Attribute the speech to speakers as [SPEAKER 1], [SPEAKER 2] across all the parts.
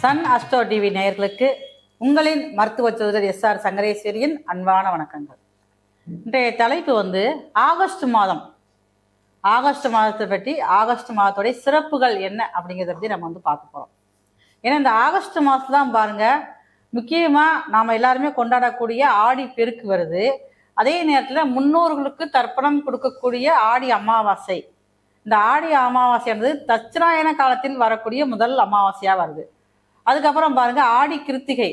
[SPEAKER 1] Sun astro TV நேயர்களுக்கு உங்களின் மருத்துவ ஜோதிடர் எஸ்ஆர் சங்கரேஸ்வரியின் அன்பான வணக்கங்கள். இன்றைய தலைப்பு ஆகஸ்ட் மாதம். ஆகஸ்ட் மாதத்தை பற்றி, ஆகஸ்ட் மாதத்துடைய சிறப்புகள் என்ன அப்படிங்கிறத பற்றி நம்ம பார்க்க போகிறோம். ஏன்னா இந்த ஆகஸ்ட் மாதம் தான் பாருங்க, முக்கியமாக நாம் எல்லாருமே கொண்டாடக்கூடிய ஆடி பெருக்கு வருது. அதே நேரத்தில் முன்னோர்களுக்கு தர்ப்பணம் கொடுக்கக்கூடிய ஆடி அமாவாசை. இந்த ஆடி அமாவாசைன்றது தட்சிணாயன காலத்தில் வரக்கூடிய முதல் அமாவாசையாக வருது. அதுக்கப்புறம் பாருங்க ஆடி கிருத்திகை.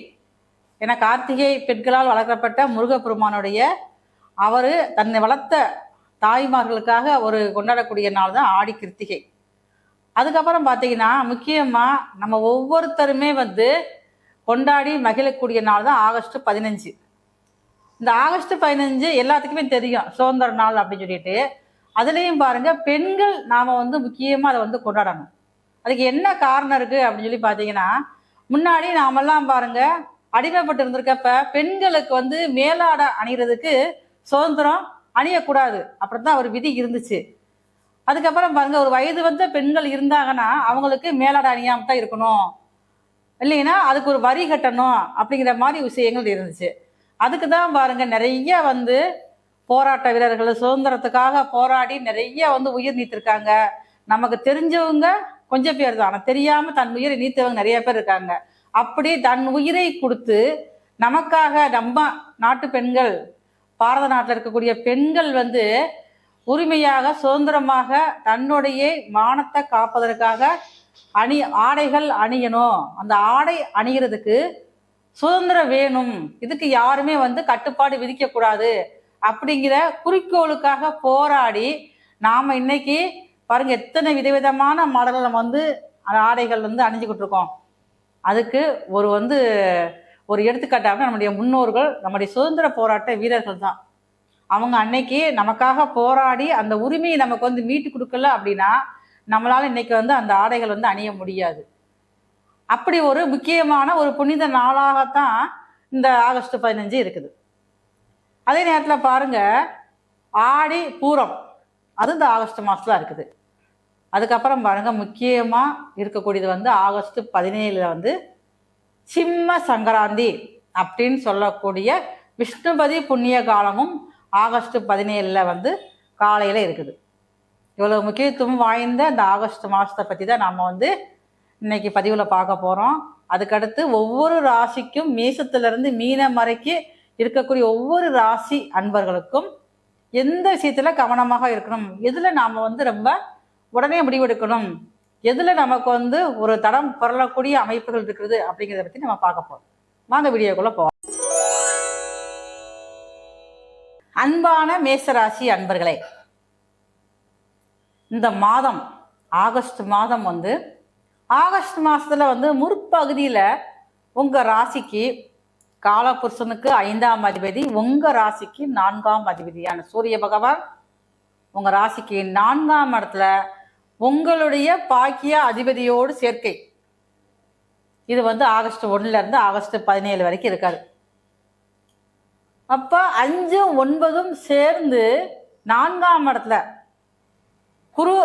[SPEAKER 1] ஏன்னா கார்த்திகை பெண்களால் வளர்க்கப்பட்ட முருகப்பெருமானுடைய அவர் தன்னை வளர்த்த தாய்மார்களுக்காக ஒரு கொண்டாடக்கூடிய நாள் தான் ஆடி கிருத்திகை. அதுக்கப்புறம் பார்த்தீங்கன்னா முக்கியமாக நம்ம ஒவ்வொருத்தருமே கொண்டாடி மகிழக்கூடிய நாள் தான் ஆகஸ்ட் 15. இந்த ஆகஸ்ட் 15 எல்லாத்துக்குமே தெரியும் சுதந்திர நாள் அப்படின்னு சொல்லிட்டு. அதுலேயும் பாருங்க பெண்கள் நாம் முக்கியமாக அதை கொண்டாடணும். அதுக்கு என்ன காரணம் இருக்குது அப்படின்னு சொல்லி பார்த்தீங்கன்னா, முன்னாடி நாமெல்லாம் பாருங்க அடிமைப்பட்டு இருந்திருக்கப்ப பெண்களுக்கு மேலாடை அணிகிறதுக்கு சுதந்திரம் அணியக்கூடாது அப்படிதான் ஒரு விதி இருந்துச்சு. அதுக்கப்புறம் பாருங்க ஒரு வயது வந்த பெண்கள் இருந்தாங்கன்னா அவங்களுக்கு மேலாடை அணியாம தான் இருக்கணும், இல்லைன்னா அதுக்கு ஒரு வரி கட்டணும் அப்படிங்கிற மாதிரி விஷயங்கள் இருந்துச்சு. அதுக்கு தான் பாருங்க நிறைய போராட்ட வீரர்கள் சுதந்திரத்துக்காக போராடி நிறைய உயிர் நீத்திருக்காங்க. நமக்கு தெரிஞ்சவங்க கொஞ்சம் பேர் தான், ஆனால் தெரியாம தன் உயிரை நீத்தவங்க நிறைய பேர் இருக்காங்க. அப்படி தன் உயிரை கொடுத்து நமக்காக நம்ம நாட்டு பெண்கள், பாரத நாட்டில் இருக்கக்கூடிய பெண்கள் உரிமையாக சுதந்திரமாக தன்னுடைய மானத்தை காப்பதற்காக ஆடைகள் அணியணும். அந்த ஆடை அணிகிறதுக்கு சுதந்திரம் வேணும், இதுக்கு யாருமே கட்டுப்பாடு விதிக்கக்கூடாது அப்படிங்கிற குறிக்கோளுக்காக போராடி நாம இன்னைக்கு பாருங்க எத்தனை விதவிதமான மாடல்கள் நம்ம ஆடைகள் அணிஞ்சுக்கிட்டு இருக்கோம். அதுக்கு ஒரு எடுத்துக்காட்டாக நம்முடைய முன்னோர்கள், நம்முடைய சுதந்திர போராட்ட வீரர்கள் தான். அவங்க அன்னைக்கு நமக்காக போராடி அந்த உரிமையை நமக்கு மீட்டு கொடுக்கல அப்படின்னா நம்மளால இன்னைக்கு அந்த ஆடைகள் அணிய முடியாது. அப்படி ஒரு முக்கியமான ஒரு புனித நாளாகத்தான் இந்த ஆகஸ்ட் 15 இருக்குது. அதே நேரத்தில் பாருங்க ஆடி பூரம், அது இந்த ஆகஸ்ட் மாதத்துல இருக்குது. அதுக்கப்புறம் பாருங்க முக்கியமாக இருக்கக்கூடியது ஆகஸ்ட் 17 சிம்ம சங்கராந்தி அப்படின்னு சொல்லக்கூடிய விஷ்ணுபதி புண்ணிய காலமும் ஆகஸ்ட் 17 காலையில் இருக்குது. இவ்வளோ முக்கியத்துவம் வாய்ந்த இந்த ஆகஸ்ட் மாதத்தை பற்றி தான் நம்ம இன்னைக்கு பதிவில் பார்க்க போகிறோம். அதுக்கடுத்து ஒவ்வொரு ராசிக்கும் மேசத்திலிருந்து மீனம் வரைக்கும் இருக்கக்கூடிய ஒவ்வொரு ராசி அன்பர்களுக்கும் எந்த விஷயத்துல கவனமாக இருக்கணும், எதுல நாம ரொம்ப உடனே முடிவெடுக்கணும், எதுல நமக்கு ஒரு தடம் புரளக்கூடிய அமைப்புகள் இருக்குது அப்படிங்கிறத பத்தி நம்ம பார்க்க போறோம். வாங்க வீடியோக்குள்ள போவோம். அன்பான மேசராசி அன்பர்களே, இந்த மாதம் ஆகஸ்ட் மாதம் ஆகஸ்ட் மாசத்துல முற்பகுதியில உங்க ராசிக்கு காலபுருஷனுக்கு 5ஆம் அதிபதி, உங்க ராசிக்கு 4ஆம் அதிபதியான சூரிய பகவான் உங்க ராசிக்கு 4ஆம் இடத்துல உங்களுடைய பாக்கிய அதிபதியோடு சேர்க்கை. இது ஆகஸ்ட் 1 இருந்து ஆகஸ்ட் 17 வரைக்கும் இருக்காரு. அப்ப 5, 9 சேர்ந்து 4ஆம் இடத்துல குரு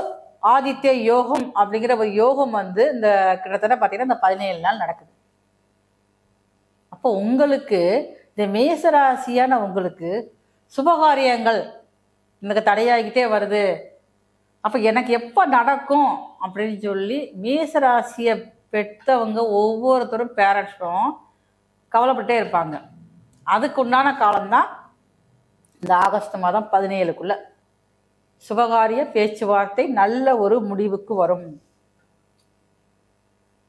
[SPEAKER 1] ஆதித்ய யோகம் அப்படிங்கிற ஒரு யோகம் இந்த கிட்டத்தட்ட பார்த்தீங்கன்னா இந்த 17 நாள் நடக்குது. அப்போ உங்களுக்கு இந்த மேசராசியான உங்களுக்கு சுபகாரியங்கள் எனக்கு தடையாகிட்டே வருது, அப்போ எனக்கு எப்போ நடக்கும் அப்படின்னு சொல்லி மேசராசியை பெற்றவங்க ஒவ்வொருத்தரும் பேரண்ட்ஸும் கவலைப்பட்டே இருப்பாங்க. அதுக்கு உண்டான காலம்தான் இந்த ஆகஸ்ட் மாதம் 17க்குள்ள சுபகாரிய பேச்சுவார்த்தை நல்ல ஒரு முடிவுக்கு வரும்.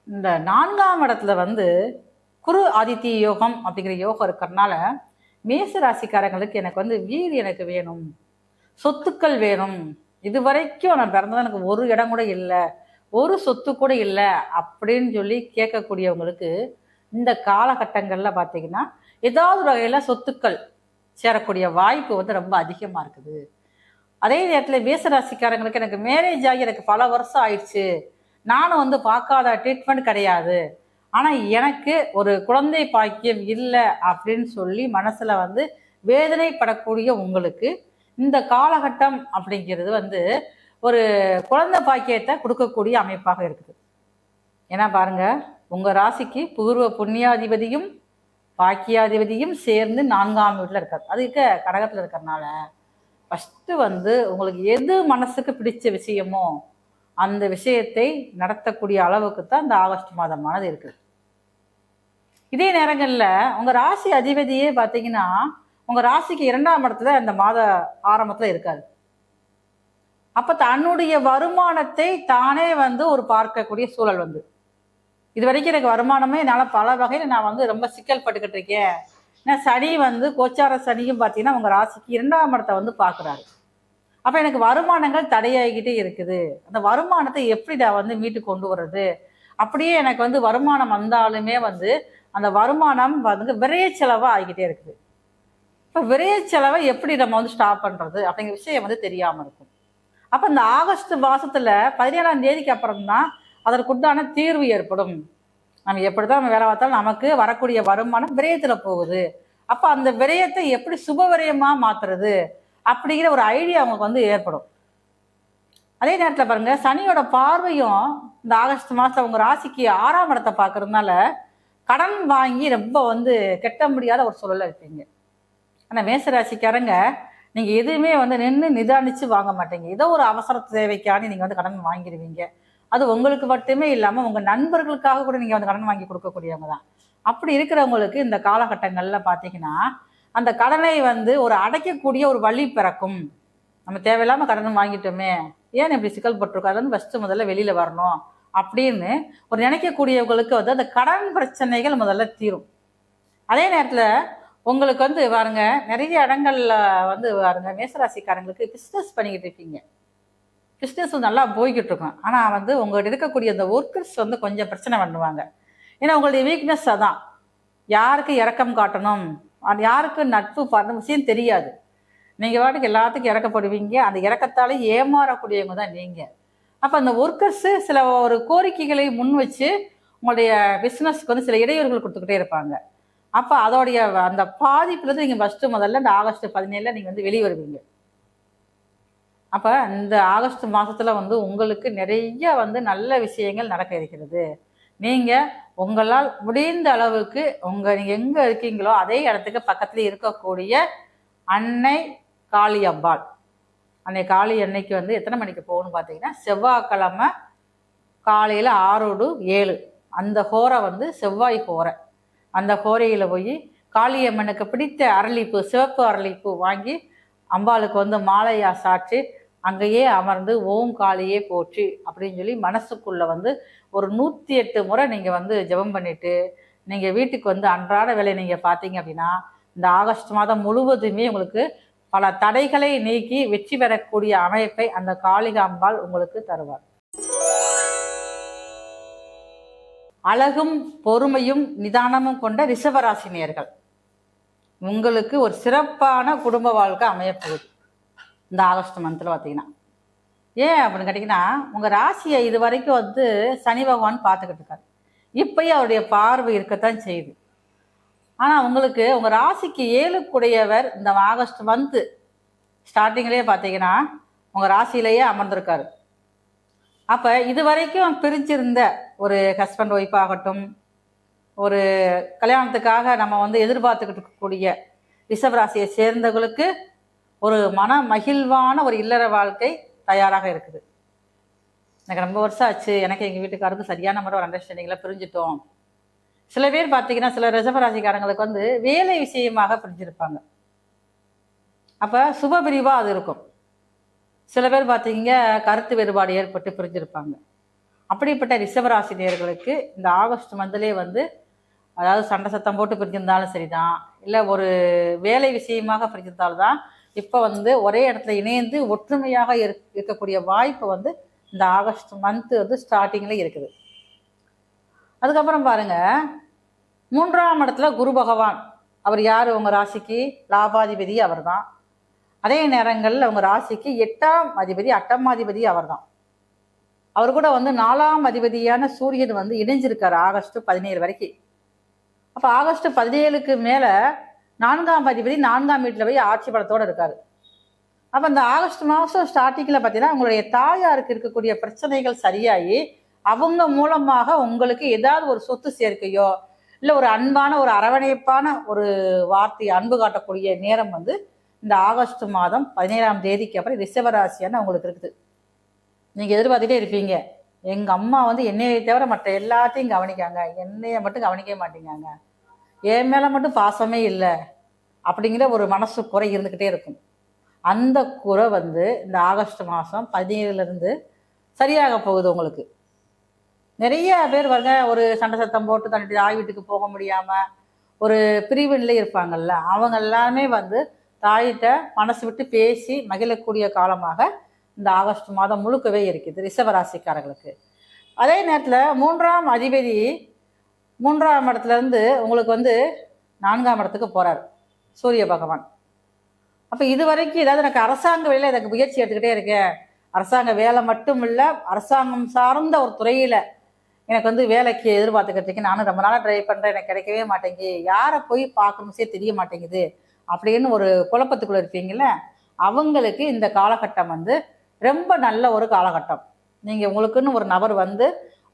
[SPEAKER 1] இந்த 4ஆம் இடத்துல குரு ஆதித்ய யோகம் அப்படிங்கிற யோகம் இருக்கிறதுனால மேச ராசிக்காரங்களுக்கு எனக்கு வீடு எனக்கு வேணும், சொத்துக்கள் வேணும், இது வரைக்கும் நான் பிறந்தது எனக்கு ஒரு இடம் கூட இல்லை, ஒரு சொத்து கூட இல்லை அப்படின்னு சொல்லி கேட்கக்கூடியவங்களுக்கு இந்த காலகட்டங்களில் பார்த்தீங்கன்னா ஏதாவது ஒரு வகையில் சொத்துக்கள் சேரக்கூடிய வாய்ப்பு ரொம்ப அதிகமாக இருக்குது. அதே நேரத்தில் மேசராசிக்காரங்களுக்கு எனக்கு மேரேஜ் ஆகி எனக்கு பல வருஷம் ஆயிடுச்சு, நானும் பார்க்காத ட்ரீட்மெண்ட் கிடையாது, ஆனால் எனக்கு ஒரு குழந்தை பாக்கியம் இல்லை அப்படின்னு சொல்லி மனசில் வேதனைப்படக்கூடிய உங்களுக்கு இந்த காலகட்டம் அப்படிங்கிறது ஒரு குழந்தை பாக்கியத்தை கொடுக்கக்கூடிய அமைப்பாக இருக்குது. ஏன்னா பாருங்க உங்கள் ராசிக்கு பூர்வ புண்ணியாதிபதியும் பாக்கியாதிபதியும் சேர்ந்து 4ஆம் வீட்டில் இருக்கார். அதுக்கு கடகத்தில் இருக்கிறதுனால ஃபஸ்ட்டு வந்து உங்களுக்கு எது மனசுக்கு பிடிச்ச விஷயமோ அந்த விஷயத்தை நடத்தக்கூடிய அளவுக்கு தான் இந்த ஆகஸ்ட் மாதமானது இருக்குது. இதே நேரங்களில் உங்கள் ராசி அதிபதியே பார்த்தீங்கன்னா உங்கள் ராசிக்கு 2ஆம் இடத்துல இந்த மாத ஆரம்பத்தில் இருக்காது. அப்போ தன்னுடைய வருமானத்தை தானே வந்து ஒரு பார்க்கக்கூடிய சூழல் வந்து இது வரைக்கும் எனக்கு வருமானமே என்னால் பல வகையில் நான் வந்து ரொம்ப சிக்கல் பட்டுக்கிட்டு இருக்கேன். ஏன்னா சனி வந்து கோச்சார சனியும் பார்த்தீங்கன்னா உங்கள் ராசிக்கு 2ஆம் இடத்தை வந்து பார்க்குறாரு. அப்போ எனக்கு வருமானங்கள் தடையாகிக்கிட்டே இருக்குது. அந்த வருமானத்தை எப்படி நான் வந்து மீட்டு கொண்டு வர்றது? அப்படியே எனக்கு வந்து வருமானம் வந்தாலுமே வந்து அந்த வருமானம் வந்து விரைய செலவாக ஆகிக்கிட்டே இருக்குது. இப்போ விரைய செலவை எப்படி நம்ம வந்து ஸ்டாப் பண்ணுறது அப்படிங்கிற விஷயம் வந்து தெரியாமல் இருக்கும். அப்போ இந்த ஆகஸ்ட் மாதத்தில் 17ஆம் தேதிக்கு அப்புறம் தான் அதற்குண்டான தீர்வு ஏற்படும். நம்ம எப்படி தான் நம்ம வேலை பார்த்தாலும் நமக்கு வரக்கூடிய வருமானம் விரயத்தில் போகுது. அப்போ அந்த விரயத்தை எப்படி சுப விரயமாக மாற்றுறது அப்படிங்கிற ஒரு ஐடியா அவங்களுக்கு வந்து ஏற்படும். அதே நேரத்தில் பாருங்க, சனியோட பார்வையும் இந்த ஆகஸ்ட் மாதம் உங்கள் ராசிக்கு 6ஆம் இடத்தை பார்க்கறதுனால கடன் வாங்கி ரொம்ப வந்து கெட்ட முடியாத ஒரு சூழலில் இருப்பீங்க. ஆனால் மேசராசிக்காரங்க நீங்கள் எதுவுமே வந்து நின்று நிதானித்து வாங்க மாட்டீங்க. ஏதோ ஒரு அவசர தேவைக்கான நீங்கள் வந்து கடன் வாங்கிடுவீங்க. அது உங்களுக்கு மட்டுமே இல்லாமல் உங்கள் நண்பர்களுக்காக கூட நீங்கள் வந்து கடன் வாங்கி கொடுக்கக்கூடியவங்க தான். அப்படி இருக்கிறவங்களுக்கு இந்த காலகட்டங்களில் பார்த்தீங்கன்னா அந்த கடனை வந்து ஒரு அடைக்கக்கூடிய ஒரு வழி பிறக்கும். நம்ம தேவையில்லாமல் கடன் வாங்கிட்டோமே, ஏன் இப்படி சிக்கல் பட்டிருக்கோம், அது வந்து ஃபஸ்ட்டு முதல்ல வெளியில் வரணும் அப்படின்னு ஒரு நினைக்கக்கூடியவங்களுக்கு வந்து அந்த கடன் பிரச்சனைகள் முதல்ல தீரும். அதே நேரத்தில் உங்களுக்கு வந்து பாருங்க, நிறைய இடங்கள்ல வந்து பாருங்க மேசராசிக்காரங்களுக்கு பிஸ்னஸ் பண்ணிக்கிட்டு இருப்பீங்க. பிஸ்னஸ் நல்லா போய்கிட்டு இருக்கும். ஆனால் வந்து உங்கள்கிட்ட இருக்கக்கூடிய அந்த ஒர்க்கர்ஸ் வந்து கொஞ்சம் பிரச்சனை பண்ணுவாங்க. ஏன்னா உங்களுடைய வீக்னஸ் அதான். யாருக்கு இறக்கம் காட்டணும், அது யாருக்கு நட்பு பண்ண விஷயம் தெரியாது. நீங்கள் வாட்டுக்கு எல்லாத்துக்கும் இறக்கப்படுவீங்க. அந்த இறக்கத்தாலே ஏமாறக்கூடியவங்க தான் நீங்கள். அப்போ அந்த ஒர்க்கர்ஸு சில ஒரு கோரிக்கைகளை முன் வச்சு உங்களுடைய பிஸ்னஸ்க்கு வந்து சில இடையூறுகள் கொடுத்துக்கிட்டே இருப்பாங்க. அப்போ அதோடைய அந்த பாதிப்புலேருந்து நீங்கள் ஃபஸ்ட்டு முதல்ல இந்த ஆகஸ்ட் 17 நீங்கள் வந்து வெளியே வருவீங்க. அப்போ இந்த ஆகஸ்ட் மாதத்தில் வந்து உங்களுக்கு நிறைய வந்து நல்ல விஷயங்கள் நடக்க இருக்கிறது. நீங்கள் உங்களால் முடிந்த அளவுக்கு நீங்கள் எங்கே இருக்கீங்களோ அதே இடத்துக்கு பக்கத்தில் இருக்கக்கூடிய அன்னை காளி அம்பாள், அன்னை காளி அன்னைக்கு வந்து எத்தனை மணிக்கு போகணும்னு பார்த்தீங்கன்னா செவ்வாய்க்கிழமை காலையில் 6 to 7 அந்த ஹோரை வந்து செவ்வாய் ஹோரை. அந்த ஹோரையில் போய் காளியம்மனுக்கு பிடித்த அரளிப்பூ, சிவப்பு அரளிப்பூ வாங்கி அம்பாளுக்கு வந்து மாலையா சாற்றி அங்கேயே அமர்ந்து ஓம் காளியே போற்றி அப்படின்னு சொல்லி மனசுக்குள்ளே வந்து ஒரு 108 முறை நீங்கள் வந்து ஜெபம் பண்ணிவிட்டு நீங்கள் வீட்டுக்கு வந்து அன்றாட வேலை நீங்கள் பார்த்தீங்க அப்படின்னா இந்த ஆகஸ்ட் மாதம் முழுவதுமே உங்களுக்கு பல தடைகளை நீக்கி வெற்றி பெறக்கூடிய அமைப்பை அந்த காளிகாம்பாள் உங்களுக்கு தருவார். அழகும் பொறுமையும் நிதானமும் கொண்ட ரிஷபராசினியர்கள் உங்களுக்கு ஒரு சிறப்பான குடும்ப வாழ்க்கை அமையப்போகுது இந்த ஆகஸ்ட் மந்தில் பார்த்தீங்கன்னா. ஏன் அப்படின்னு கேட்டிங்கன்னா உங்கள் ராசியை இது வரைக்கும் வந்து சனி பகவான் பார்த்துக்கிட்டு இருக்காரு. இப்போயும் அவருடைய பார்வை இருக்கத்தான் செய்யுது. ஆனால் உங்களுக்கு உங்கள் ராசிக்கு 7 இந்த ஆகஸ்ட் மந்த்து ஸ்டார்டிங்லேயே பார்த்தீங்கன்னா உங்கள் ராசியிலேயே அமர்ந்திருக்காரு. அப்போ இது வரைக்கும் பிரிஞ்சிருந்த ஒரு ஹஸ்பண்ட் ஒய்ஃப் ஆகட்டும், ஒரு கல்யாணத்துக்காக நம்ம வந்து எதிர்பார்த்துக்கிட்டு இருக்கக்கூடிய ரிஷபராசியை சேர்ந்தவர்களுக்கு ஒரு மன மகிழ்வான ஒரு இல்லற வாழ்க்கை தயாராக இருக்குது. எனக்கு ரொம்ப வருஷம் ஆச்சு, எனக்கு எங்கள் வீட்டுக்காரருக்கு சரியான முறை ஒரு அண்டர்ஸ்டாண்டிங்கில் பிரிஞ்சுட்டோம். சில பேர் பார்த்தீங்கன்னா சில ரிஷபராசிக்காரங்களுக்கு வந்து வேலை விஷயமாக பிரிஞ்சிருப்பாங்க. அப்போ சுப பிரிவாக அது இருக்கும். சில பேர் பார்த்தீங்க கருத்து வேறுபாடு ஏற்பட்டு பிரிஞ்சிருப்பாங்க. அப்படிப்பட்ட ரிஷபராசினியர்களுக்கு இந்த ஆகஸ்ட் மந்த்லேயே வந்து அதாவது சண்டை சத்தம் போட்டு பிரிஞ்சிருந்தாலும் சரிதான், இல்லை ஒரு வேலை விஷயமாக பிரிஞ்சிருந்தாலும் தான் இப்போ வந்து ஒரே இடத்துல இணைந்து ஒற்றுமையாக இருக்கக்கூடிய வாய்ப்பு வந்து இந்த ஆகஸ்ட் மந்த்து வந்து ஸ்டார்டிங்கில் இருக்குது. அதுக்கப்புறம் பாருங்க, 3ஆம் இடத்துல குரு பகவான், அவர் யார் உங்கள் ராசிக்கு லாபாதிபதி அவர் தான். அதே நேரங்களில் உங்கள் ராசிக்கு 8ஆம் அதிபதி அட்டமாதிபதி அவர் தான். அவர் கூட வந்து 4ஆம் அதிபதியான சூரியன் வந்து இணைஞ்சிருக்கார் ஆகஸ்ட் 17 வரைக்கும். அப்போ ஆகஸ்ட் 17க்கு மேலே 4ஆம் அதிபதி 4ஆம் வீட்டில் போய் ஆட்சி பலத்தோடு இருக்கார். அப்போ இந்த ஆகஸ்ட் மாதம் ஸ்டார்டிங்கில் பார்த்தீங்கன்னா உங்களுடைய தாயாருக்கு இருக்கக்கூடிய பிரச்சனைகள் சரியாகி அவங்க மூலமாக உங்களுக்கு ஏதாவது ஒரு சொத்து சேர்க்கையோ இல்லை ஒரு அன்பான ஒரு அரவணைப்பான ஒரு வார்த்தை அன்பு காட்டக்கூடிய நேரம் வந்து இந்த ஆகஸ்ட் மாதம் 17ஆம் தேதிக்கு அப்புறம் ரிஷபராசியான உங்களுக்கு இருக்குது. நீங்கள் எதிர்பார்த்துட்டே இருப்பீங்க, எங்கள் அம்மா வந்து என்னையை தவிர மற்ற எல்லாத்தையும் கவனிக்காங்க, என்னைய மட்டும் கவனிக்க மாட்டேங்காங்க, என் மேலே மட்டும் பாசமே இல்லை அப்படிங்கிற ஒரு மனசு குறை இருந்துக்கிட்டே இருக்கும். அந்த குறை வந்து இந்த ஆகஸ்ட் மாதம் 17லேருந்து சரியாக போகுது உங்களுக்கு. நிறைய பேர் வருங்க, ஒரு சண்டை சத்தம் போட்டு தன்னுடைய தாய் வீட்டுக்கு போக முடியாமல் ஒரு பிரிவினிலே இருப்பாங்கல்ல, அவங்க எல்லாமே வந்து தாயிட்ட மனசு விட்டு பேசி மகிழக்கூடிய காலமாக இந்த ஆகஸ்ட் மாதம் முழுக்கவே இருக்குது ரிஷபராசிக்காரர்களுக்கு. அதே நேரத்தில் 3ஆம் அதிபதி 3ஆம் இடத்துலேருந்து உங்களுக்கு வந்து 4ஆம் இடத்துக்கு போகிறார் சூரிய பகவான். அப்போ இது வரைக்கும் ஏதாவது எனக்கு அரசாங்க வேலையில் எனக்கு முயற்சி எடுத்துக்கிட்டே இருக்கேன், அரசாங்க வேலை மட்டும் இல்லை அரசாங்கம் சார்ந்த ஒரு துறையில் எனக்கு வந்து வேலைக்கு எதிர்பார்த்துக்கிறதுக்கு நானும் ரொம்ப நாளாக ட்ரை பண்ணுறேன், எனக்கு கிடைக்கவே மாட்டேங்குது, யாரை போய் பார்க்கணுச்சே தெரிய மாட்டேங்குது அப்படின்னு ஒரு குழப்பத்துக்குள்ளே இருப்பீங்கள, அவங்களுக்கு இந்த காலகட்டம் வந்து ரொம்ப நல்ல ஒரு காலகட்டம். நீங்கள் உங்களுக்குன்னு ஒரு நபர் வந்து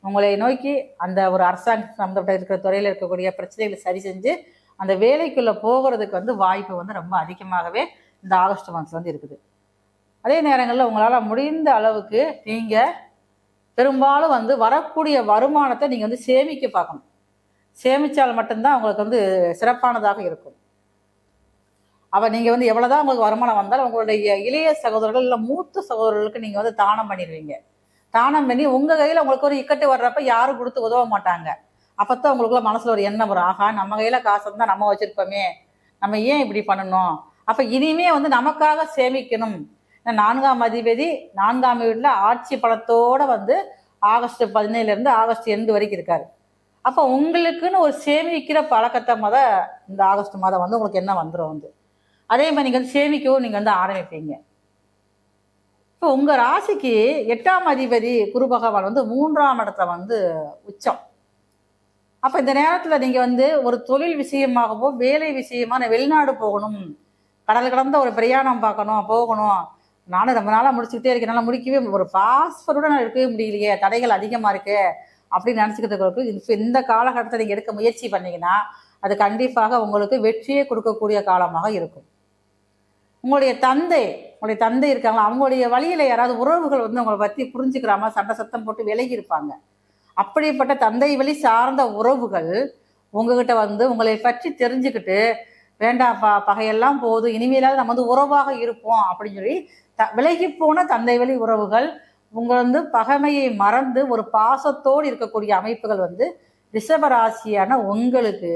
[SPEAKER 1] உங்களை நோக்கி அந்த ஒரு அரசாங்க சம்பந்தப்பட்ட இருக்கிற துறையில் இருக்கக்கூடிய பிரச்சனைகளை சரி செஞ்சு அந்த வேலைக்குள்ளே போகிறதுக்கு வந்து வாய்ப்பு வந்து ரொம்ப அதிகமாகவே இந்த ஆகஸ்ட் மாதம் வந்து இருக்குது. அதே நேரங்களில் உங்களால் முடிந்த அளவுக்கு நீங்கள் பெரும்பாலும் வந்து வரக்கூடிய வருமானத்தை நீங்கள் வந்து சேமிக்க பார்க்கணும். சேமித்தால் மட்டும்தான் உங்களுக்கு வந்து சிறப்பானதாக இருக்கும். அப்போ நீங்கள் வந்து எவ்வளோதான் உங்களுக்கு வருமானம் வந்தாலும் உங்களுடைய இளைய சகோதரர்கள் இல்லை மூத்த சகோதரர்களுக்கு நீங்கள் வந்து தானம் பண்ணிடுவீங்க. தானம் பண்ணி உங்கள் கையில் உங்களுக்கு ஒரு இக்கட்டு வர்றப்ப யாரும் கொடுத்து உதவ மாட்டாங்க. அப்போ தான் உங்களுக்குள்ள மனசில் ஒரு எண்ணம் வரும், ஆகா நம்ம கையில் காசு இருந்தால் நம்ம வச்சுருப்போமே, நம்ம ஏன் இப்படி பண்ணணும், அப்போ இனிமே வந்து நமக்காக சேமிக்கணும். 4ஆம் அதிபதி 4ஆம் வீட்டில் ஆட்சி பலத்தோடு வந்து ஆகஸ்ட் 17லேருந்து ஆகஸ்ட் 2 வரைக்கும் இருக்காரு. அப்போ உங்களுக்குன்னு ஒரு சேமிக்கிற பழக்கத்தை இந்த ஆகஸ்ட் மாதம் வந்து உங்களுக்கு என்ன வந்துடும் வந்து அதே மாதிரி நீங்கள் வந்து சேமிக்கவும் நீங்கள் வந்து ஆரம்பிப்பீங்க. இப்போ உங்கள் ராசிக்கு 8ஆம் அதிபதி குரு பகவான் வந்து 3ஆம் இடத்துல வந்து உச்சம். அப்போ இந்த நேரத்தில் நீங்கள் வந்து ஒரு தொழில் விஷயமாகவோ வேலை விஷயமா நான் வெளிநாடு போகணும், கடல் கடந்த ஒரு பிரயாணம் போகணும், நானும் ரொம்ப நாளாக முடிச்சுக்கிட்டே இருக்கேன், என்னால் முடிக்கவே ஒரு பாஸ்போர்ட்டோட நான் எடுக்கவே முடியலையே, தடைகள் அதிகமாக இருக்கு அப்படின்னு நினச்சிக்கிறதுக்கு இந்த காலகட்டத்தை நீங்கள் எடுக்க முயற்சி பண்ணிங்கன்னா அது கண்டிப்பாக உங்களுக்கு வெற்றியை கொடுக்கக்கூடிய காலமாக இருக்கும். உங்களுடைய தந்தை இருக்காங்களா, அவங்களுடைய வழியில் யாராவது உறவுகள் வந்து உங்களை பற்றி புரிஞ்சுக்கிறாம சண்டை சத்தம் போட்டு விலகி இருப்பாங்க. அப்படிப்பட்ட தந்தை வழி சார்ந்த உறவுகள் உங்ககிட்ட வந்து உங்களை பற்றி தெரிஞ்சுக்கிட்டு வேண்டாம்ப்பா பகையெல்லாம் போதும், இனிமேலாவது நம்ம வந்து உறவாக இருப்போம் அப்படின்னு சொல்லி விலகி போன தந்தை வழி உறவுகள் உங்கள் வந்து பகைமையை மறந்து ஒரு பாசத்தோடு இருக்கக்கூடிய அமைப்புகள் வந்து ரிஷபராசியான உங்களுக்கு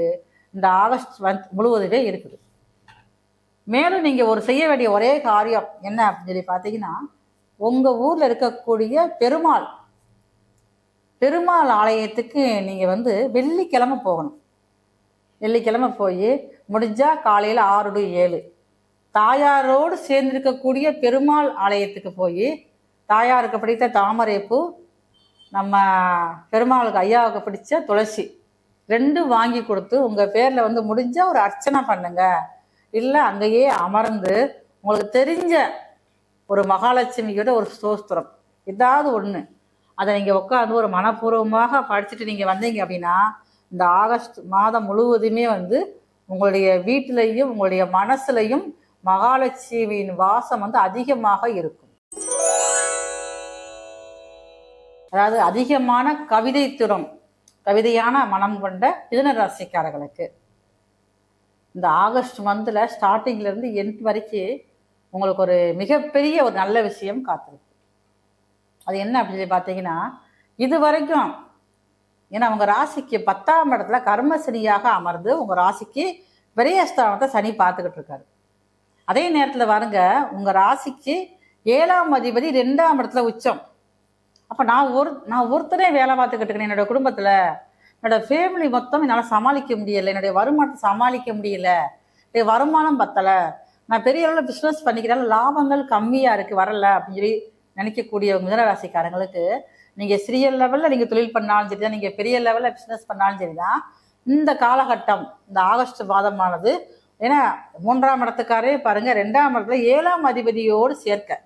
[SPEAKER 1] இந்த ஆகஸ்ட் முழுவதுமே இருக்குது. மேலும் நீங்கள் ஒரு செய்ய வேண்டிய ஒரே காரியம் என்ன அப்படின்னு சொல்லி பார்த்தீங்கன்னா, உங்கள் ஊரில் இருக்கக்கூடிய பெருமாள் ஆலயத்துக்கு நீங்கள் வந்து வெள்ளிக்கிழமை போகணும். வெள்ளிக்கிழமை போய் முடிஞ்சால் காலையில் 6 to 7 தாயாரோடு சேர்ந்திருக்கக்கூடிய பெருமாள் ஆலயத்துக்கு போய் தாயாருக்கு பிடித்த தாமரைப்பூ, நம்ம பெருமாளுக்கு ஐயாவுக்கு பிடிச்ச துளசி 2 வாங்கி கொடுத்து உங்கள் பேரில் வந்து முடிஞ்சால் ஒரு அர்ச்சனை பண்ணுங்க. இல்லை அங்கேயே அமர்ந்து உங்களுக்கு தெரிஞ்ச ஒரு மகாலட்சுமியோட ஒரு ஸ்தோத்திரம் ஏதாவது ஒன்று அதை நீங்கள் உட்காந்து ஒரு மனப்பூர்வமாக படிச்சுட்டு நீங்கள் வந்தீங்க அப்படின்னா இந்த ஆகஸ்ட் மாதம் முழுவதுமே வந்து உங்களுடைய வீட்டிலையும் உங்களுடைய மனசுலையும் மகாலட்சுமியின் வாசம் வந்து அதிகமாக இருக்கும். அதாவது அதிகமான கவிதையான மனம் கொண்ட மிதுன ராசிக்காரர்களுக்கு இந்த ஆகஸ்ட் மந்தில் ஸ்டார்டிங்லேருந்து எண்ட் வரைக்கும் உங்களுக்கு ஒரு மிகப்பெரிய ஒரு நல்ல விஷயம் காத்திருக்கு. அது என்ன அப்படின்னு சொல்லி பார்த்தீங்கன்னா, இது வரைக்கும் ஏன்னா உங்கள் ராசிக்கு 10ஆம் இடத்துல கர்மசனியாக அமர்ந்து உங்கள் ராசிக்கு விரயஸ்தானத்தை சனி பார்த்துக்கிட்டு இருக்காரு. அதே நேரத்தில் பாருங்க, உங்கள் ராசிக்கு 7ஆம் அதிபதி 2ஆம் இடத்துல உச்சம். அப்போ நான் ஒருத்தரே வேலை பார்த்துக்கிட்டு இருக்கேன். என்னோடய குடும்பத்தில் என்னோடய ஃபேமிலி மொத்தம் என்னால் சமாளிக்க முடியலை, என்னுடைய வருமானத்தை சமாளிக்க முடியல, என்னுடைய வருமானம் பத்தலை, நான் பெரிய அளவில் பிஸ்னஸ் பண்ணிக்கிறேன், லாபங்கள் கம்மியாக இருக்குது வரல அப்படின்னு சொல்லி நினைக்கக்கூடிய மிதுன ராசிக்காரங்களுக்கு நீங்கள் சிறிய லெவலில் நீங்கள் தொழில் பண்ணாலும் சரி தான், நீங்கள் பெரிய லெவலில் பிஸ்னஸ் பண்ணாலும் சரி தான், இந்த காலகட்டம் இந்த ஆகஸ்ட் மாதமானது ஏன்னா 3ஆம் இடத்துக்காரே பாருங்கள் 2ஆம் இடத்துல 7ஆம் அதிபதியோடு சேர்க்க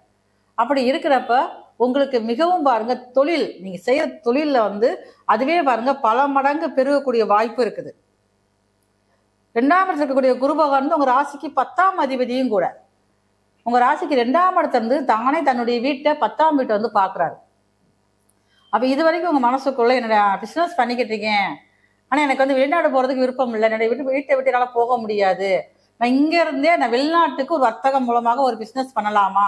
[SPEAKER 1] அப்படி இருக்கிறப்ப உங்களுக்கு மிகவும் பாருங்க தொழில், நீங்க செய்யற தொழில்ல வந்து அதுவே பாருங்க பல மடங்கு பெருகக்கூடிய வாய்ப்பு இருக்குது. 2ஆம் இடத்துல இருக்கக்கூடிய குரு பகவான் வந்து உங்க ராசிக்கு 10ஆம் அதிபதியும் கூட. உங்க ராசிக்கு 2ஆம் இடத்துல இருந்து தானே தன்னுடைய வீட்டை 10ஆம் வீட்டை வந்து பாக்குறாரு. அப்ப இது வரைக்கும் உங்க மனசுக்குள்ள என்னோட பிசினஸ் பண்ணிக்கிட்டு இருக்கேன், ஆனா எனக்கு வந்து வெளிநாடு போறதுக்கு விருப்பம் இல்லை, என்னுடைய வீட்டை விட்டு என்னால போக முடியாது, நான் இங்க இருந்தே நான் வெளிநாட்டுக்கு ஒரு வர்த்தகம் மூலமாக ஒரு பிசினஸ் பண்ணலாமா,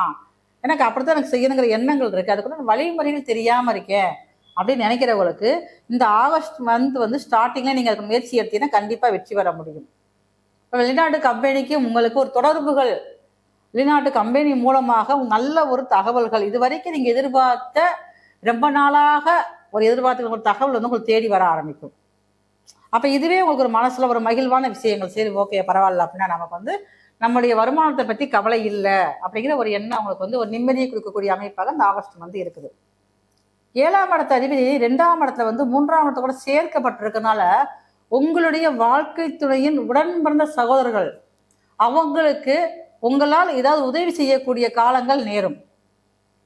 [SPEAKER 1] எனக்கு அப்படித்தான் எனக்கு செய்யணுங்கிற எண்ணங்கள் இருக்கு, அதுக்குள்ள வழிமுறைகள் தெரியாம இருக்கேன் அப்படின்னு நினைக்கிறவங்களுக்கு இந்த ஆகஸ்ட் மந்த் வந்து ஸ்டார்டிங்ல நீங்க அதுக்கு முயற்சி எடுத்தீங்கன்னா கண்டிப்பா வெற்றி பெற முடியும். இப்போ வெளிநாட்டு கம்பெனிக்கு உங்களுக்கு ஒரு தொடர்புகள், வெளிநாட்டு கம்பெனி மூலமாக நல்ல ஒரு தகவல்கள், இது வரைக்கும் நீங்க எதிர்பார்த்த ரொம்ப நாளாக ஒரு எதிர்பார்த்த ஒரு தகவல் வந்து உங்களுக்கு தேடி வர ஆரம்பிக்கும். அப்ப இதுவே உங்களுக்கு ஒரு மனசுல ஒரு மகிழ்வான விஷயங்கள், சரி ஓகே பரவாயில்ல அப்படின்னா நமக்கு வந்து நம்முடைய வருமானத்தை பத்தி கவலை இல்லை அப்படிங்கிற ஒரு எண்ணம் அவங்களுக்கு வந்து ஒரு நிம்மதியை கொடுக்கக்கூடிய அமைப்பாக இந்த ஆகஸ்ட் வந்து இருக்குது. 7ஆம் இடத்து அதிபதி 2ஆம் இடத்துல வந்து 3ஆம் இடத்துல கூட சேர்க்கப்பட்டிருக்கனால உங்களுடைய வாழ்க்கை துணையின் உடன் பிறந்த சகோதரர்கள் அவங்களுக்கு உங்களால் ஏதாவது உதவி செய்யக்கூடிய காலங்கள் நேரும்.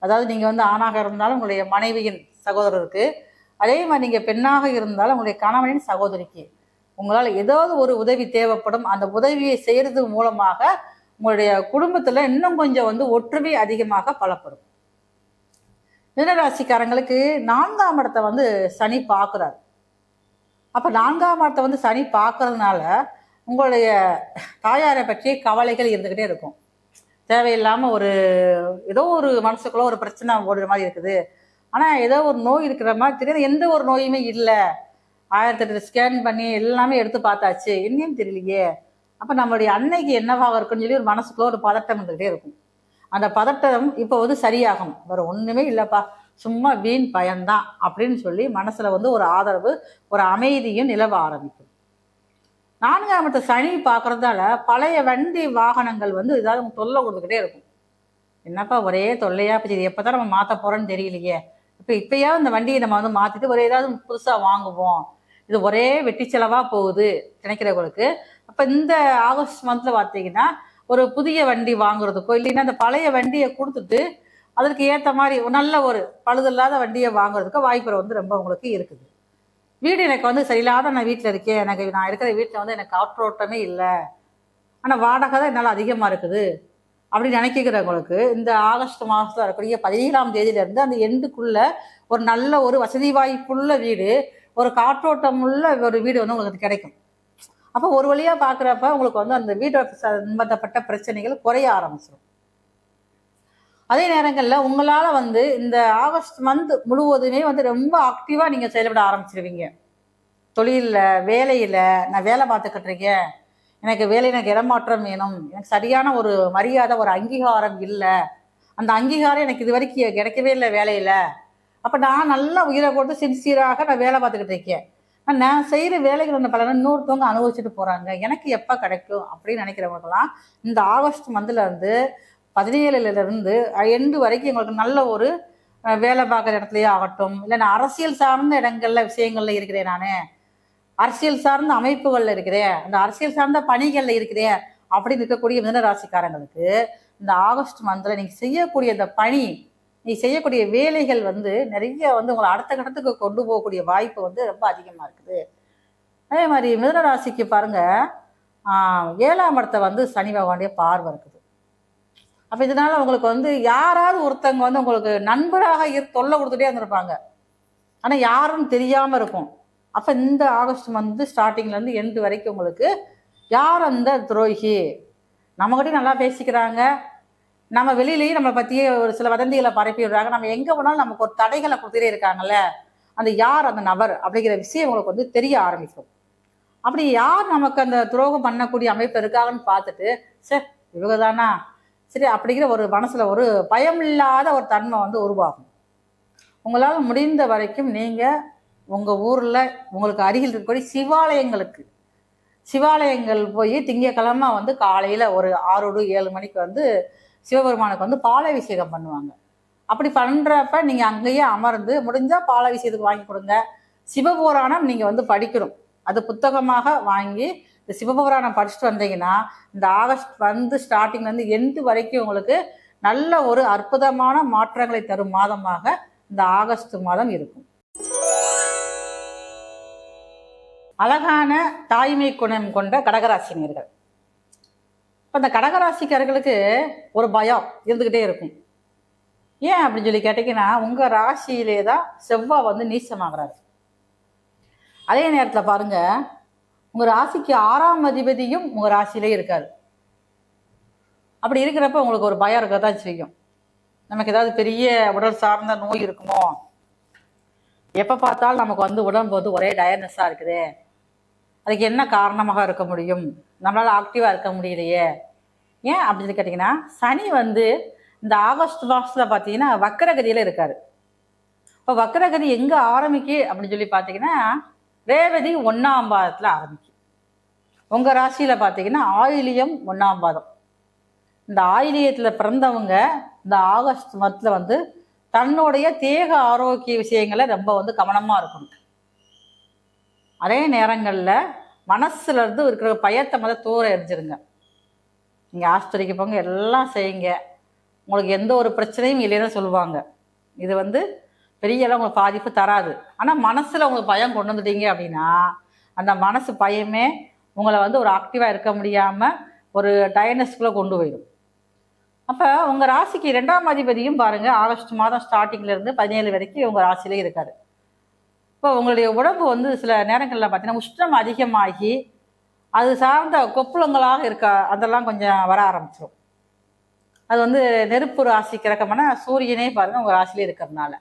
[SPEAKER 1] அதாவது நீங்க வந்து ஆணாக இருந்தாலும் உங்களுடைய மனைவியின் சகோதரருக்கு, அதே மாதிரி நீங்க பெண்ணாக இருந்தாலும் உங்களுடைய கணவனின் சகோதரிக்கு உங்களால் ஏதாவது ஒரு உதவி தேவைப்படும். அந்த உதவியை செய்யறது மூலமாக உங்களுடைய குடும்பத்துல இன்னும் கொஞ்சம் வந்து ஒற்றுமை அதிகமாக பலப்படும். மீனராசிக்காரங்களுக்கு 4ஆம் இடத்தை வந்து சனி பார்க்குறாரு. அப்ப 4ஆம் இடத்தை வந்து சனி பார்க்கறதுனால உங்களுடைய தாயாரை பற்றிய கவலைகள் இருந்துகிட்டே இருக்கும். தேவையில்லாம ஒரு ஏதோ ஒரு மனசுக்குள்ள ஒரு பிரச்சனை ஓடுற மாதிரி இருக்குது, ஆனா ஏதோ ஒரு நோய் இருக்கிற மாதிரி தெரியாது, எந்த ஒரு நோயுமே இல்லை, 1008 ஸ்கேன் பண்ணி எல்லாமே எடுத்து பார்த்தாச்சு, என்னன்னு தெரியலையே, அப்ப நம்மளுடைய அன்னைக்கு என்னவாக இருக்குன்னு சொல்லி ஒரு மனசுக்குள்ள ஒரு பதட்டம் இருந்துகிட்டே இருக்கும். அந்த பதட்டம் இப்போ வந்து சரியாகும், வேற ஒண்ணுமே இல்லைப்பா, சும்மா வீண் பயன்தான் அப்படின்னு சொல்லி மனசுல வந்து ஒரு ஆதரவு ஒரு அமைதியும் நிலவ ஆரம்பிக்கும். 4ஆம் இடத்தை சனி பார்க்கறதால பழைய வண்டி வாகனங்கள் வந்து ஏதாவது தொல்லை கொடுத்துக்கிட்டே இருக்கும். என்னப்பா ஒரே தொல்லையா போச்சு, இது எப்பதான் நம்ம மாற்ற போறோன்னு தெரியலையே, இப்பயாவது இந்த வண்டியை நம்ம வந்து மாத்திட்டு ஒரு ஏதாவது புதுசா வாங்குவோம், இது ஒரே வெட்டி செலவா போகுது நினைக்கிறவங்களுக்கு அப்ப இந்த ஆகஸ்ட் மந்த்ல பார்த்தீங்கன்னா ஒரு புதிய வண்டி வாங்குறதுக்கோ இல்லைன்னா அந்த பழைய வண்டியை கொடுத்துட்டு அதற்கு ஏற்ற மாதிரி நல்ல ஒரு பழுதில்லாத வண்டியை வாங்குறதுக்கோ வாய்ப்பு வந்து ரொம்ப உங்களுக்கு இருக்குது. வீடு எனக்கு வந்து சரியில்லாத நான் வீட்டில் இருக்கேன், நான் இருக்கிற வீட்டில் வந்து எனக்கு காற்றோட்டமே இல்லை, ஆனால் வாடகை தான் என்னால் அதிகமாக இருக்குது அப்படின்னு நினைக்கிறவங்களுக்கு இந்த ஆகஸ்ட் மாதத்தில் இருக்கக்கூடிய 17ஆம் தேதியிலேருந்து அந்த எண்டுக்குள்ள ஒரு நல்ல ஒரு வசதி வாய்ப்புள்ள வீடு, ஒரு காற்றோட்டம் உள்ள ஒரு வீடு வந்து உங்களுக்கு கிடைக்கும். அப்போ ஒரு வழியாக பார்க்குறப்ப உங்களுக்கு வந்து அந்த வீடு சம்பந்தப்பட்ட பிரச்சனைகள் குறைய ஆரம்பிச்சிடும். அதே நேரங்களில் உங்களால் வந்து இந்த ஆகஸ்ட் மந்த் முழுவதுமே வந்து ரொம்ப ஆக்டிவாக நீங்கள் செயல்பட ஆரம்பிச்சிருவீங்க. தொழிலில், வேலையில், நான் வேலை பார்த்துக்கிட்டு இருக்கேன், எனக்கு வேலையில் எனக்கு இடமாற்றம் வேணும், எனக்கு சரியான ஒரு மரியாதை ஒரு அங்கீகாரம் இல்லை, அந்த அங்கீகாரம் எனக்கு இது வரைக்கும் கிடைக்கவே இல்லை வேலையில், அப்போ நான் நல்லா உயிரை கொடுத்து சின்சியராக நான் வேலை பார்த்துக்கிட்டு இருக்கேன், நான் செய்கிற வேலைகள் ஒன்று பலனை இன்னொருத்தவங்க அனுபவிச்சுட்டு போகிறாங்க, எனக்கு எப்போ கிடைக்கும் அப்படின்னு நினைக்கிறவங்களுக்கெல்லாம் இந்த ஆகஸ்ட் மந்தில் இருந்து 17லேருந்து எண்டு வரைக்கும் எங்களுக்கு நல்ல ஒரு வேலை பார்க்குற இடத்துலையே ஆகட்டும், இல்லை நான் அரசியல் சார்ந்த இடங்கள்ல விஷயங்கள்ல இருக்கிறேன், நான் அரசியல் சார்ந்த அமைப்புகள்ல இருக்கிறேன், அந்த அரசியல் சார்ந்த பணிகள்ல இருக்கிறேன் அப்படின்னு இருக்கக்கூடிய மிதுனராசிக்காரங்களுக்கு இந்த ஆகஸ்ட் மந்த்ல நீங்க செய்யக்கூடிய இந்த பணி, நீ செய்யக்கூடிய வேலைகள் வந்து நிறைய வந்து உங்களை அடுத்த கட்டத்துக்கு கொண்டு போகக்கூடிய வாய்ப்பு வந்து ரொம்ப அதிகமா இருக்குது. அதே மாதிரி மிதுனராசிக்கு பாருங்க 7ஆம் இடத்தை வந்து சனி பகவானுடைய பார்வை இருக்குது. அப்ப இதனால உங்களுக்கு வந்து யாராவது ஒருத்தவங்க வந்து உங்களுக்கு நண்பராக தொல்லை கொடுத்துட்டே இருந்திருப்பாங்க, ஆனா யாரும் தெரியாம இருக்கும். அப்ப இந்த ஆகஸ்ட் மந்த் ஸ்டார்டிங்ல இருந்து எண்டு வரைக்கும் உங்களுக்கு யார் அந்த துரோகி, நம்மகிட்டயும் நல்லா பேசிக்கிறாங்க, நம்ம வெளியிலேயே நம்மளை பத்தியே ஒரு சில வதந்திகளை பரப்பி விடுறாங்க, நம்ம எங்க போனாலும் நமக்கு ஒரு தடைகளை கொடுத்துட்டே இருக்காங்கல்ல, அந்த யார் அந்த நபர் அப்படிங்கிற விஷயம் உங்களுக்கு வந்து தெரிய ஆரம்பிக்கும். அப்படி யார் நமக்கு அந்த துரோகம் பண்ணக்கூடிய அமைப்பு இருக்காங்கன்னு பார்த்துட்டு சரி இவங்க தானா சரி அப்படிங்கிற ஒரு மனசுல ஒரு பயம் இல்லாத ஒரு தன்மை வந்து உருவாகும். உங்களால் முடிந்த வரைக்கும் நீங்க உங்க ஊர்ல உங்களுக்கு அருகில் இருக்கக்கூடிய சிவாலயங்கள் போய் திங்கக்கிழமை வந்து காலையில ஒரு 6 to 7 மணிக்கு வந்து சிவபெருமானுக்கு வந்து பாலாபிஷேகம் பண்ணுவாங்க. அப்படி பண்றப்ப நீங்க அங்கேயே அமர்ந்து முடிஞ்சா பாலாபிஷேகத்துக்கு வாங்கி கொடுங்க. சிவபுராணம் நீங்க வந்து படிக்கணும், அது புத்தகமாக வாங்கி இந்த சிவபுராணம் படிச்சுட்டு வந்தீங்கன்னா இந்த ஆகஸ்ட் வந்து ஸ்டார்டிங்ல இருந்து எண்டு வரைக்கும் உங்களுக்கு நல்ல ஒரு அற்புதமான மாற்றங்களை தரும் மாதமாக இந்த ஆகஸ்ட் மாதம் இருக்கும். அழகான தாய்மை குணம் கொண்ட கடகராசினியர்கள். இப்போ இந்த கடகராசிக்காரர்களுக்கு ஒரு பயம் இருந்துக்கிட்டே இருக்கும். ஏன் அப்படின்னு சொல்லி கேட்டிங்கன்னா, உங்கள் ராசியிலே தான் செவ்வாய் வந்து நீச்சமாகறாரு. அதே நேரத்தில் பாருங்க, உங்கள் ராசிக்கு 6ஆம் அதிபதியும் உங்கள் ராசியிலே இருக்காரு. அப்படி இருக்கிறப்ப உங்களுக்கு ஒரு பயம் இருக்க தான் செய்யும். நமக்கு ஏதாவது பெரிய உடல் சார்ந்த நோய் இருக்குமோ, எப்போ பார்த்தாலும் நமக்கு வந்து உடம்பு வந்து ஒரே டயர்னஸாக இருக்குது, அதுக்கு என்ன காரணமாக இருக்க முடியும், நம்மளால் ஆக்டிவாக இருக்க முடியலையே. ஏன் அப்படின்னு கேட்டிங்கன்னா, சனி வந்து இந்த ஆகஸ்ட் மாதத்தில் பார்த்தீங்கன்னா வக்கரகதியில் இருக்காரு. இப்போ வக்கரகதி எங்கே ஆரம்பிக்கு அப்படின்னு சொல்லி பார்த்தீங்கன்னா, ரேவதி 1ஆம் பாதத்தில் ஆரம்பிக்கும். உங்கள் ராசியில் பார்த்தீங்கன்னா ஆயிலியம் 1ஆம் பாதம். இந்த ஆயிலியத்தில் பிறந்தவங்க இந்த ஆகஸ்ட் மாதத்தில் வந்து தன்னுடைய தேக ஆரோக்கிய விஷயங்களை ரொம்ப வந்து கவனமாக இருக்கணும். அதே நேரங்களில் மனசுலேருந்து இருக்கிற பயத்தை முதல் தூர எரிஞ்சிருங்க. நீங்கள் ஆஸ்பத்திரிக்கு போங்க, எல்லாம் செய்யுங்க, உங்களுக்கு எந்த ஒரு பிரச்சனையும் இல்லைன்னு சொல்லுவாங்க. இது வந்து பெரியெல்லாம் உங்களுக்கு பாதிப்பு தராது. ஆனால் மனசில் உங்களுக்கு பயம் கொண்டு வந்துட்டீங்க அப்படின்னா, அந்த மனசு பயமே உங்களை வந்து ஒரு ஆக்டிவாக இருக்க முடியாமல் ஒரு டயர்னஸ்குள்ளே கொண்டு போயிடும். அப்போ உங்கள் ராசிக்கு 2ஆம் அதிபதியும் பாருங்கள், ஆகஸ்ட் மாதம் ஸ்டார்டிங்லேருந்து 17 வரைக்கும் உங்கள் ராசியிலே இருக்காரு. இப்போ உங்களுடைய உடம்பு வந்து சில நேரங்களில் பார்த்தீங்கன்னா உஷ்ணம் அதிகமாகி அது சார்ந்த கொப்புளங்களாக இருக்க அதெல்லாம் கொஞ்சம் வர ஆரம்பிச்சிடும். அது வந்து நெருப்பு ராசி கிரகமான சூரியனே பாருங்கள் உங்கள் ராசியிலே இருக்கிறதுனால.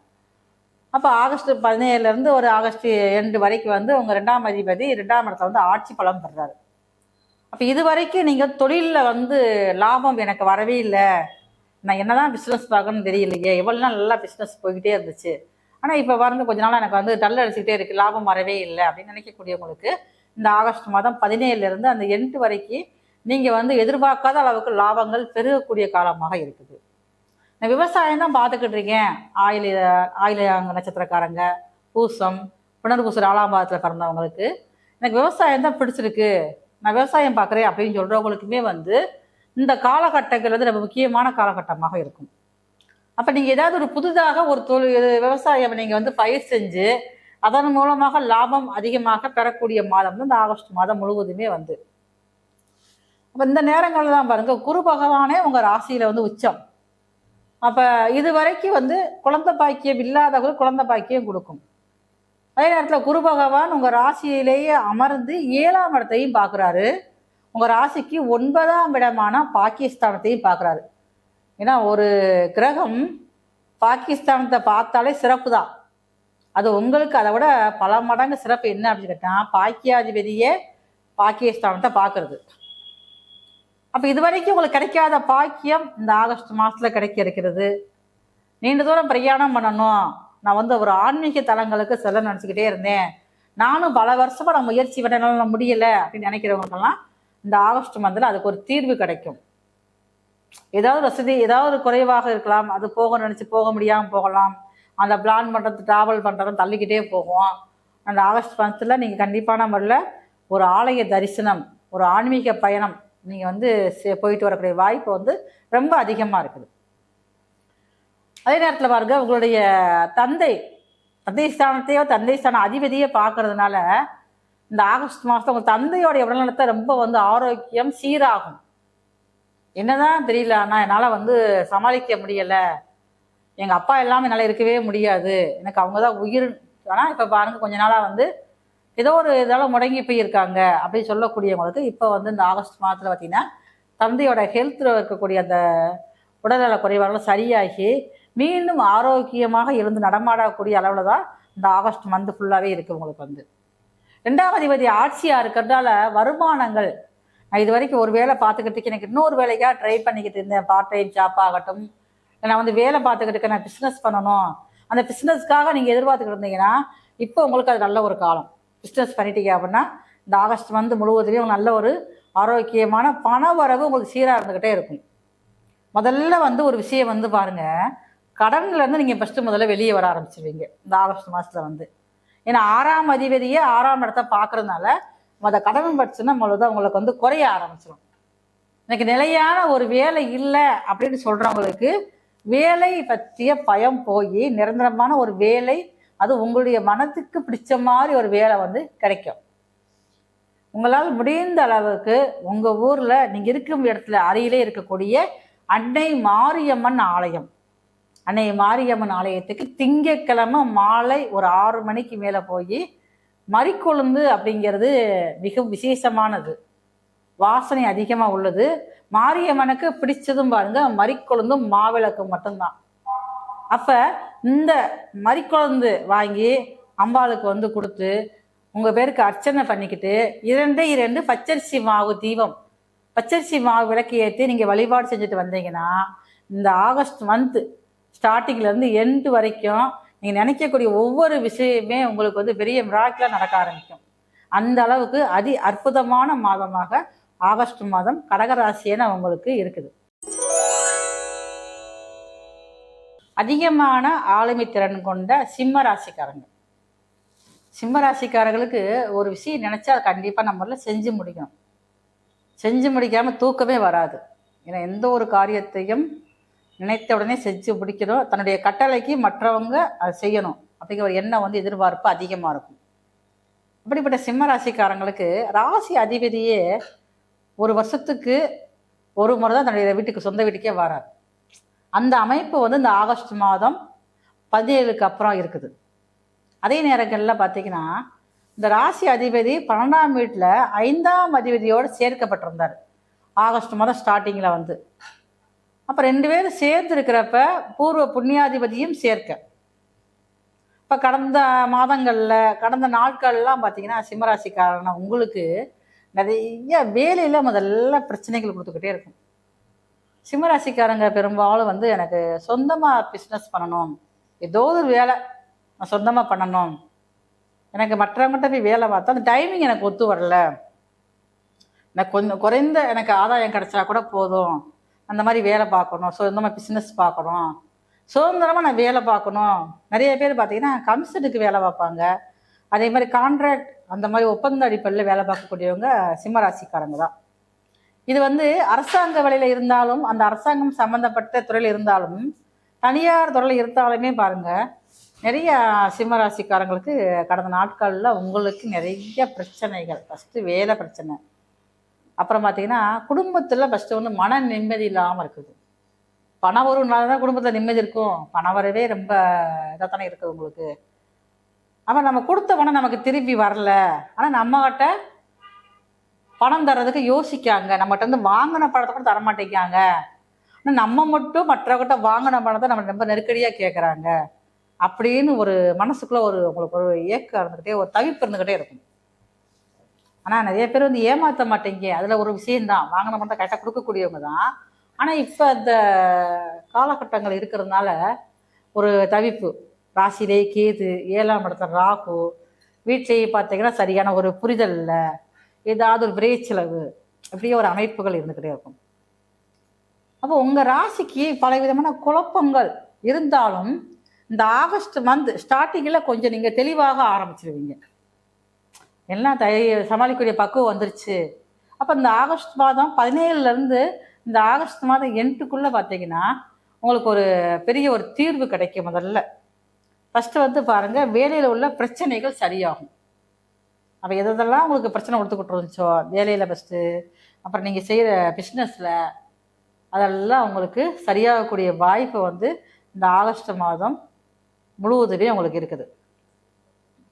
[SPEAKER 1] அப்போ ஆகஸ்ட் 17லேருந்து ஒரு ஆகஸ்ட் 2 வரைக்கும் வந்து உங்கள் 2ஆம் அதிபதி 2ஆம் இடத்துல வந்து ஆட்சி பலம் பெறுறாரு. அப்போ இது வரைக்கும் நீங்கள் தொழிலில் வந்து லாபம் எனக்கு வரவே இல்லை, நான் என்ன தான் பிஸ்னஸ் பார்க்கணும்னு தெரியலையே, எவ்வளோ நாள் நல்லா பிஸ்னஸ் போய்கிட்டே இருந்துச்சு, ஆனால் இப்போ வந்து கொஞ்ச நாள் எனக்கு வந்து டல் அடிச்சுக்கிட்டே இருக்குது, லாபம் வரவே இல்லை அப்படின்னு நினைக்கக்கூடியவங்களுக்கு இந்த ஆகஸ்ட் மாதம் 17லேருந்து அந்த 8 வரைக்கும் நீங்கள் வந்து எதிர்பார்க்காத அளவுக்கு லாபங்கள் பெருகக்கூடிய காலமாக இருக்குது. நான் விவசாயம் தான் பார்த்துக்கிட்டு இருக்கேன், ஆயில நட்சத்திரக்காரங்க, பூசம், புனர்பூசம் 4ஆம் பாதத்தில் பிறந்தவங்களுக்கு எனக்கு விவசாயம் தான் பிடிச்சிருக்கு, நான் விவசாயம் பார்க்குறேன் அப்படின்னு சொல்கிறவங்களுக்குமே வந்து இந்த காலகட்டங்கள் வந்து ரொம்ப முக்கியமான காலகட்டமாக இருக்கும். அப்போ நீங்கள் ஏதாவது ஒரு புதிதாக ஒரு விவசாயம் நீங்கள் வந்து பயிர் செஞ்சு அதன் மூலமாக லாபம் அதிகமாக பெறக்கூடிய மாதம் தான் இந்த ஆகஸ்ட் மாதம் முழுவதுமே வந்து. அப்போ இந்த நேரங்களில் தான் பாருங்கள், குரு பகவானே உங்கள் ராசியில் வந்து உச்சம். அப்போ இது வரைக்கும் வந்து குழந்தை பாக்கியம் இல்லாதவங்க குழந்தை பாக்கியம் கொடுக்கும். அதே நேரத்தில் குரு பகவான் உங்கள் ராசியிலேயே அமர்ந்து 7ஆம் இடத்தையும் பார்க்குறாரு, உங்கள் ராசிக்கு 9ஆம் இடமான பாகிஸ்தானத்தையும் பார்க்குறாரு. ஏன்னா ஒரு கிரகம் பாகிஸ்தானத்தை பார்த்தாலே சிறப்பு தான், அது உங்களுக்கு அதை விட பல மடங்கு சிறப்பு. என்ன அப்படின்னு கேட்டால், பாக்கியாதிபதியே பாகிஸ்தானத்தை பார்க்கறது. அப்போ இது வரைக்கும் உங்களுக்கு கிடைக்காத பாக்கியம் இந்த ஆகஸ்ட் மாதத்தில் கிடைக்க இருக்கிறது. நீண்ட தூரம் பிரயாணம் பண்ணணும், நான் வந்து ஒரு ஆன்மீக தலங்களுக்கு செல்ல நினச்சிக்கிட்டே இருந்தேன், நானும் பல வருஷமாக நான் முயற்சி பண்ணனால முடியலை அப்படின்னு நினைக்கிறவங்களுக்கெல்லாம் இந்த ஆகஸ்ட் மாதத்தில் அதுக்கு ஒரு தீர்வு கிடைக்கும். ஏதாவது வசதி ஏதாவது குறைவாக இருக்கலாம், அது போக நினச்சி போக முடியாமல் போகலாம், அந்த பிளான் பண்ணுறது ட்ராவல் பண்ணுறதும் தள்ளிக்கிட்டே போகும். அந்த ஆகஸ்ட் மாதத்தில் நீங்கள் கண்டிப்பான முறையில் ஒரு ஆலய தரிசனம், ஒரு ஆன்மீக பயணம் நீங்கள் வந்து போயிட்டு வரக்கூடிய வாய்ப்பு வந்து ரொம்ப அதிகமாக இருக்குது. அதே நேரத்தில் பாருங்க, உங்களுடைய தந்தை ஸ்தானத்தையோ தந்தை ஸ்தான அதிபதியே பார்க்கறதுனால இந்த ஆகஸ்ட் மாதம் உங்கள் தந்தையோடைய உடல்நலத்தை ரொம்ப வந்து ஆரோக்கியம் சீராகும். என்னதான் தெரியல, ஆனால் என்னால் வந்து சமாளிக்க முடியலை, எங்கள் அப்பா எல்லாமே என்னால் இருக்கவே முடியாது, எனக்கு அவங்க தான் உயிர். ஆனால் இப்போ பாருங்கள், கொஞ்ச நாளாக வந்து ஏதோ ஒரு இதெல்லாம் முடங்கி போயிருக்காங்க அப்படின்னு சொல்லக்கூடியவங்களுக்கு இப்போ வந்து இந்த ஆகஸ்ட் மாதத்தில் பார்த்திங்கன்னா தந்தையோட ஹெல்த்தில் இருக்கக்கூடிய அந்த உடல்நல குறைபாடுகள் சரியாகி மீண்டும் ஆரோக்கியமாக இருந்து நடமாடக்கூடிய அளவில் தான் இந்த ஆகஸ்ட் மந்த் ஃபுல்லாகவே இருக்குது. உங்களுக்கு வந்து 2ஆம் அதிபதி ஆட்சியாக இருக்கிறதால வருமானங்கள், நான் இது வரைக்கும் ஒரு வேலை பார்த்துக்கிட்டு எனக்கு இன்னொரு வேலைக்காக ட்ரை பண்ணிக்கிட்டு இருந்தேன், பார்ட் டைம் ஜாப் ஆகட்டும், நான் வந்து வேலை பார்த்துக்கிட்டு இருக்கேன், நான் பிஸ்னஸ் பண்ணணும், அந்த பிஸ்னஸ்க்காக நீங்கள் எதிர்பார்த்துக்கிட்டு இருந்தீங்கன்னா இப்போ உங்களுக்கு அது நல்ல ஒரு காலம். பிஸ்னஸ் பண்ணிட்டீங்க அப்படின்னா இந்த ஆகஸ்ட் மந்த் முழுவதுமே நல்ல ஒரு ஆரோக்கியமான பண வரவு உங்களுக்கு சீராக இருந்துக்கிட்டே இருக்கும். முதல்ல வந்து ஒரு விஷயம் வந்து பாருங்கள், கடன்லேருந்து நீங்கள் முதல்ல வெளியே வர ஆரம்பிச்சிருவீங்க இந்த ஆகஸ்ட் மாதத்தில் வந்து. ஏன்னா 6ஆம் அதிபதியே 6ஆம் இடத்தை பார்க்கறதுனால கடன் பிரச்சனை தான் உங்களுக்கு வந்து குறைய ஆரம்பிச்சிடும். எனக்கு நிலையான ஒரு வேலை இல்லை அப்படின்னு சொல்றவங்களுக்கு வேலை பற்றிய பயம் போய் நிரந்தரமான ஒரு வேலை, அது உங்களுடைய மனத்துக்கு பிடிச்ச மாதிரி ஒரு வேலை வந்து கிடைக்கும். உங்களால் முடிந்த அளவுக்கு உங்க ஊர்ல நீங்க இருக்கும் இடத்துல அருகிலே இருக்கக்கூடிய அன்னை மாரியம்மன் ஆலயம், அன்னை மாரியம்மன் ஆலயத்துக்கு திங்கட்கிழமை மாலை ஒரு 6 மணிக்கு மேல போய் மறிக்கொழுந்து அப்படிங்கிறது மிக விசேஷமானது, வாசனை அதிகமா உள்ளது. மாரியம்மனுக்கு பிடிச்சதும் பாருங்க மறிக்கொழுந்தும் மாவிளக்கும் மட்டும்தான். அப்ப இந்த மறிக்கொழுந்து வாங்கி அம்பாளுக்கு வந்து கொடுத்து உங்க பேருக்கு அர்ச்சனை பண்ணிக்கிட்டு 2 பச்சரிசி மாவு தீபம், பச்சரிசி மாவு விளக்கு ஏற்றி நீங்க வழிபாடு செஞ்சுட்டு வந்தீங்கன்னா இந்த ஆகஸ்ட் மந்த் ஸ்டார்டிங்ல இருந்து எண்டு வரைக்கும் நீங்க நினைக்கக்கூடிய ஒவ்வொரு விஷயமே உங்களுக்கு வந்து பெரிய மிராக்கிளா நடக்க ஆரம்பிக்கும். அந்த அளவுக்கு அதி அற்புதமான மாதமாக ஆகஸ்ட் மாதம் கடகராசியான உங்களுக்கு இருக்குது. அதிகமான ஆளுமை திறன் கொண்ட சிம்ம ராசிக்காரங்க, சிம்ம ராசிக்காரர்களுக்கு ஒரு விஷயம் நினைச்சா கண்டிப்பா நம்மள செஞ்சு முடிக்கணும். செஞ்சு முடிக்காம தூக்கமே வராது. ஏன்னா எந்த ஒரு காரியத்தையும் நினைத்த உடனே செஞ்சு முடிக்கணும், தன்னுடைய கட்டளைக்கு மற்றவங்க அதை செய்யணும் அப்படிங்கிற ஒரு எண்ணம் வந்து எதிர்பார்ப்பு அதிகமா இருக்கும். அப்படிப்பட்ட சிம்ம ராசிக்காரங்களுக்கு ராசி அதிபதியே ஒரு வருஷத்துக்கு ஒரு முறை தான் தன்னுடைய வீட்டுக்கு, சொந்த வீட்டுக்கே வராது. அந்த அமைப்பு வந்து இந்த ஆகஸ்ட் மாதம் 17க்கு அப்புறம் இருக்குது. அதே நேரங்களில் பார்த்தீங்கன்னா இந்த ராசி அதிபதி 12ஆம் வீட்டில் 5ஆம் அதிபதியோடு சேர்க்கப்பட்டிருந்தார் ஆகஸ்ட் மாதம் ஸ்டார்டிங்கில் வந்து. அப்போ 2 பேரும் சேர்ந்து இருக்கிறப்ப பூர்வ புண்ணியாதிபதியும் சேர்க்க. இப்போ கடந்த மாதங்களில் கடந்த நாட்கள்லாம் பார்த்தீங்கன்னா சிம்மராசிக்காரன உங்களுக்கு நிறைய வேலையில் முதல்ல பிரச்சனைகள் கொடுத்துக்கிட்டே இருக்கும். சிம்மராசிக்காரங்க பெரும்பாலும் வந்து எனக்கு சொந்தமாக பிஸ்னஸ் பண்ணணும், ஏதோ ஒரு வேலை நான் சொந்தமாக பண்ணணும், எனக்கு மற்றவங்ககிட்ட போய் வேலை பார்த்தா அந்த டைமிங் எனக்கு ஒத்து வரல, எனக்கு கொஞ்சம் குறைந்த எனக்கு ஆதாயம் கிடைச்சா கூட போதும், அந்த மாதிரி வேலை பார்க்கணும், சொந்தமாக பிஸ்னஸ் பார்க்கணும், சுதந்திரமாக நான் வேலை பார்க்கணும். நிறைய பேர் பார்த்தீங்கன்னா கமிஷனுக்கு வேலை பார்ப்பாங்க, அதே மாதிரி கான்ட்ராக்ட் அந்த மாதிரி ஒப்பந்த அடிப்படையில் வேலை பார்க்கக்கூடியவங்க சிம்மராசிக்காரங்க தான். இது வந்து அரசாங்க வேலையில் இருந்தாலும், அந்த அரசாங்கம் சம்மந்தப்பட்ட துறையில் இருந்தாலும், தனியார் துறையில் இருந்தாலுமே பாருங்க நிறைய சிம்மராசிக்காரங்களுக்கு கடந்த நாட்களில் உங்களுக்கு நிறைய பிரச்சனைகள். ஃபஸ்ட்டு வேலை பிரச்சனை, அப்புறம் பார்த்தீங்கன்னா குடும்பத்தில் ஃபஸ்ட்டு வந்து மன நிம்மதி இல்லாமல் இருக்குது. பணம் வரும்னால தான் குடும்பத்தில் நிம்மதி இருக்கும், பணம் வரவே ரொம்ப இதாக தானே இருக்குது உங்களுக்கு. அப்போ நம்ம கொடுத்த பணம் நமக்கு திருப்பி வரல, ஆனால் நம்மகிட்ட பணம் தர்றதுக்கு யோசிக்காங்க, நம்மகிட்ட வந்து வாங்கின பணத்தை கூட தரமாட்டேங்காங்க, ஆனால் நம்ம மட்டும் மற்றவங்கிட்ட வாங்கின பணத்தை நம்ம ரொம்ப நெருக்கடியாக கேட்குறாங்க அப்படின்னு ஒரு மனசுக்குள்ளே ஒரு உங்களுக்கு ஒரு ஏக்கம் இருந்துக்கிட்டே, ஒரு தவிப்பு இருந்துக்கிட்டே இருக்கும். ஆனால் நிறைய பேர் வந்து ஏமாற்ற மாட்டேங்க, அதில் ஒரு விஷயந்தான், வாங்கின பணத்தை கரெக்டாக கொடுக்கக்கூடியவங்க தான். ஆனால் இப்போ இந்த காலகட்டங்கள் இருக்கிறதுனால ஒரு தவிப்பு. ராசிலே கேது, 7ஆம் இடத்துல ராகு, வீட்டிலேயே பார்த்தீங்கன்னா சரியான ஒரு புரிதல் இல்லை, ஏதாவது ஒரு விரைச்செலவு, இப்படியே ஒரு அமைப்புகள் இருந்துக்கிட்டே இருக்கும். அப்போ உங்கள் ராசிக்கு பல விதமான குழப்பங்கள் இருந்தாலும் இந்த ஆகஸ்ட் மந்த் ஸ்டார்டிங்கில் கொஞ்சம் நீங்கள் தெளிவாக ஆரம்பிச்சிருவீங்க, எல்லாம் சமாளிக்கக்கூடிய பக்குவம் வந்துருச்சு. அப்போ இந்த ஆகஸ்ட் மாதம் 17லேருந்து இந்த ஆகஸ்ட் மாதம் எண்டுக்குள்ளே பார்த்தீங்கன்னா உங்களுக்கு ஒரு பெரிய ஒரு தீர்வு கிடைக்கும். முதல்ல ஃபஸ்ட்டு வந்து பாருங்கள், வேலையில் உள்ள பிரச்சனைகள் சரியாகும். அப்போ எதெல்லாம் உங்களுக்கு பிரச்சனை கொடுத்துக்கிட்டு இருந்துச்சோ வேலையில் ஃபஸ்ட்டு, அப்புறம் நீங்கள் செய்கிற பிஸ்னஸில், அதெல்லாம் உங்களுக்கு சரியாகக்கூடிய வாய்ப்பு வந்து இந்த ஆகஸ்ட் மாதம் முழுவதுமே உங்களுக்கு இருக்குது.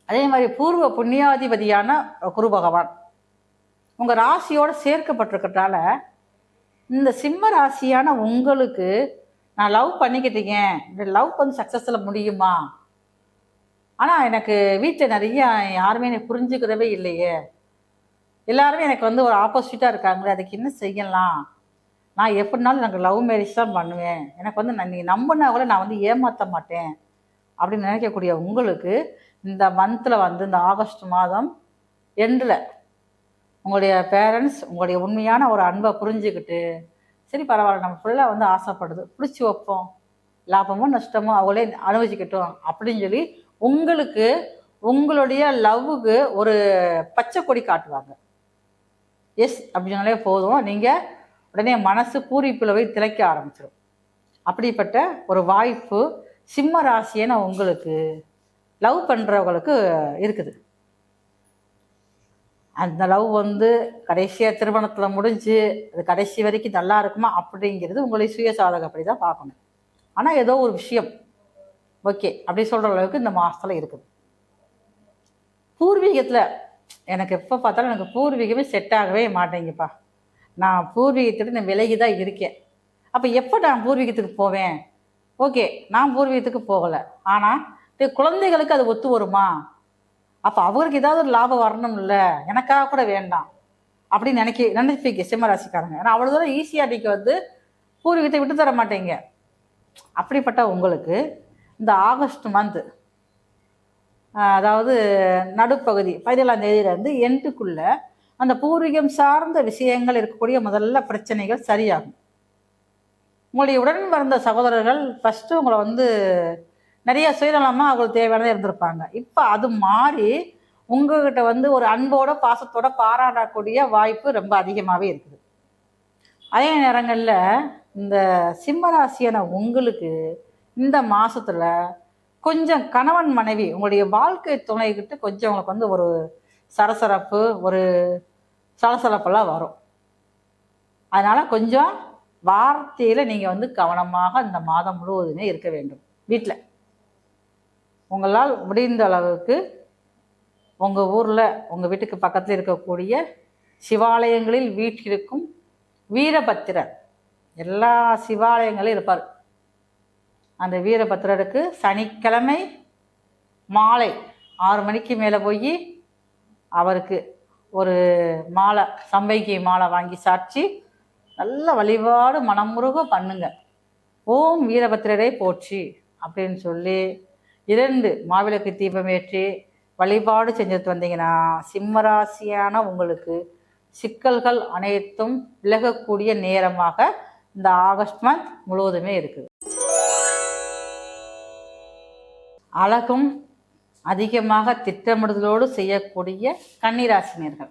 [SPEAKER 1] அதே மாதிரி பூர்வ புண்ணியாதிபதியான குரு பகவான் உங்கள் ராசியோடு சேர்க்கப்பட்டிருக்கிறதால இந்த சிம்ம ராசியான உங்களுக்கு நான் லவ் பண்ணிக்கிட்டீங்க, இந்த லவ் வந்து சக்ஸஸில் முடியுமா, ஆனால் எனக்கு வீட்டில் நிறைய யாருமே என்னை புரிஞ்சுக்கிறவே இல்லையே, எல்லாருமே எனக்கு வந்து ஒரு ஆப்போசிட்டாக இருக்காங்களே, அதுக்கு என்ன செய்யலாம், நான் எப்படினாலும் எனக்கு லவ் மேரேஜ் தான் பண்ணுவேன், எனக்கு வந்து நீ நம்பினா கூட நான் வந்து ஏமாற்ற மாட்டேன் அப்படின்னு நினைக்கக்கூடிய உங்களுக்கு இந்த மந்தில் வந்து இந்த ஆகஸ்ட் மாதம் எண்டில் உங்களுடைய பேரண்ட்ஸ் உங்களுடைய உண்மையான ஒரு அன்பை புரிஞ்சுக்கிட்டு, சரி பரவாயில்ல நம்ம ஃபுல்லாக வந்து ஆசைப்படுது, பிடிச்சி வைப்போம், லாபமோ நஷ்டமோ அவங்களே அனுபவிச்சுக்கிட்டோம் அப்படின்னு சொல்லி உங்களுக்கு உங்களுடைய லவ்வுக்கு ஒரு பச்சை கொடி காட்டுவாங்க. எஸ் அப்படின்னாலே போதும், நீங்கள் உடனே மனசு பூரிப்பில் போய் திளைக்க ஆரம்பிச்சிடும். அப்படிப்பட்ட ஒரு வாய்ப்பு சிம்ம ராசியான உங்களுக்கு லவ் பண்ணுறவங்களுக்கு இருக்குது. அந்த லவ் கடைசியாக திருமணத்தில் முடிஞ்சு அது கடைசி வரைக்கும் நல்லா இருக்குமா அப்படிங்கிறது உங்களுடைய சுயசாதகப்படி தான் பார்க்கணும். ஆனால் ஏதோ ஒரு விஷயம் ஓகே அப்படி சொல்கிற அளவுக்கு இந்த மாதத்தில் இருக்குது. பூர்வீகத்தில் எனக்கு எப்போ பார்த்தாலும் எனக்கு பூர்வீகமே செட் ஆகவே மாட்டேங்கப்பா, நான் பூர்வீகத்துக்கு நான் விலகி தான் இருக்கேன். அப்போ எப்போ நான் பூர்வீகத்துக்கு போவேன்? ஓகே, நான் பூர்வீகத்துக்கு போகலை, ஆனால் குழந்தைகளுக்கு அது ஒத்து வருமா? அப்போ அவருக்கு ஏதாவது ஒரு லாபம் வரணும் இல்லை, எனக்காக கூட வேண்டாம் அப்படின்னு நினைப்பீங்க சிம்மராசிக்காரங்க. ஏன்னா அவ்வளோ தூரம் ஈஸியாக நீங்கள் பூர்வீகத்தை விட்டு தர மாட்டீங்க. அப்படிப்பட்ட உங்களுக்கு இந்த ஆகஸ்ட் மந்த், அதாவது நடுப்பகுதி 17ஆம் தேதியிலேருந்து எண்டுக்குள்ள அந்த பூர்வீகம் சார்ந்த விஷயங்கள் இருக்கக்கூடிய முதல்ல பிரச்சனைகள் சரியாகும். உங்களுடைய உடன் பிறந்த சகோதரர்கள் ஃபஸ்ட்டு உங்களை நிறைய சுயநலமாக அவங்களுக்கு தேவையானதாக இருந்திருப்பாங்க. இப்போ அது மாறி உங்ககிட்ட ஒரு அன்போட பாசத்தோட பாராட்டக்கூடிய வாய்ப்பு ரொம்ப அதிகமாகவே இருக்குது. அதே நேரங்களில் இந்த சிம்மராசியான உங்களுக்கு இந்த மாதத்தில் கொஞ்சம் கணவன் மனைவி உங்களுடைய வாழ்க்கை துணைக்கிட்ட கொஞ்சம் உங்களுக்கு ஒரு சரசரப்பு, ஒரு சலசலப்பெல்லாம் வரும். அதனால் கொஞ்சம் வார்த்தையில் நீங்கள் கவனமாக இந்த மாதம் முழுவதுமே இருக்க வேண்டும். வீட்டில் உங்களால் முடிந்த அளவுக்கு உங்கள் ஊரில் உங்கள் வீட்டுக்கு பக்கத்தில் இருக்கக்கூடிய சிவாலயங்களில் வீட்டிற்கும் வீரபத்திரர் எல்லா சிவாலயங்களும் இருப்பார். அந்த வீரபத்திரருக்கு சனிக்கிழமை மாலை 6 மணிக்கு மேலே போய் அவருக்கு ஒரு மாலை, சம்பைக்கு மாலை வாங்கி சாட்சி நல்ல வழிபாடு மனமுருக பண்ணுங்க. ஓம் வீரபத்திரரை போற்றி அப்படின்னு சொல்லி 2 மாவிளக்கு தீபம் ஏற்றி வழிபாடு செஞ்சுட்டு வந்தீங்கன்னா சிம்மராசியான உங்களுக்கு சிக்கல்கள் அனைத்தும் விலகக்கூடிய நேரமாக இந்த ஆகஸ்ட் மந்த் முழுவதுமே இருக்குது. அழகும் அதிகமாக திட்டமிடுதலோடு செய்யக்கூடிய கன்னிராசினியர்கள்,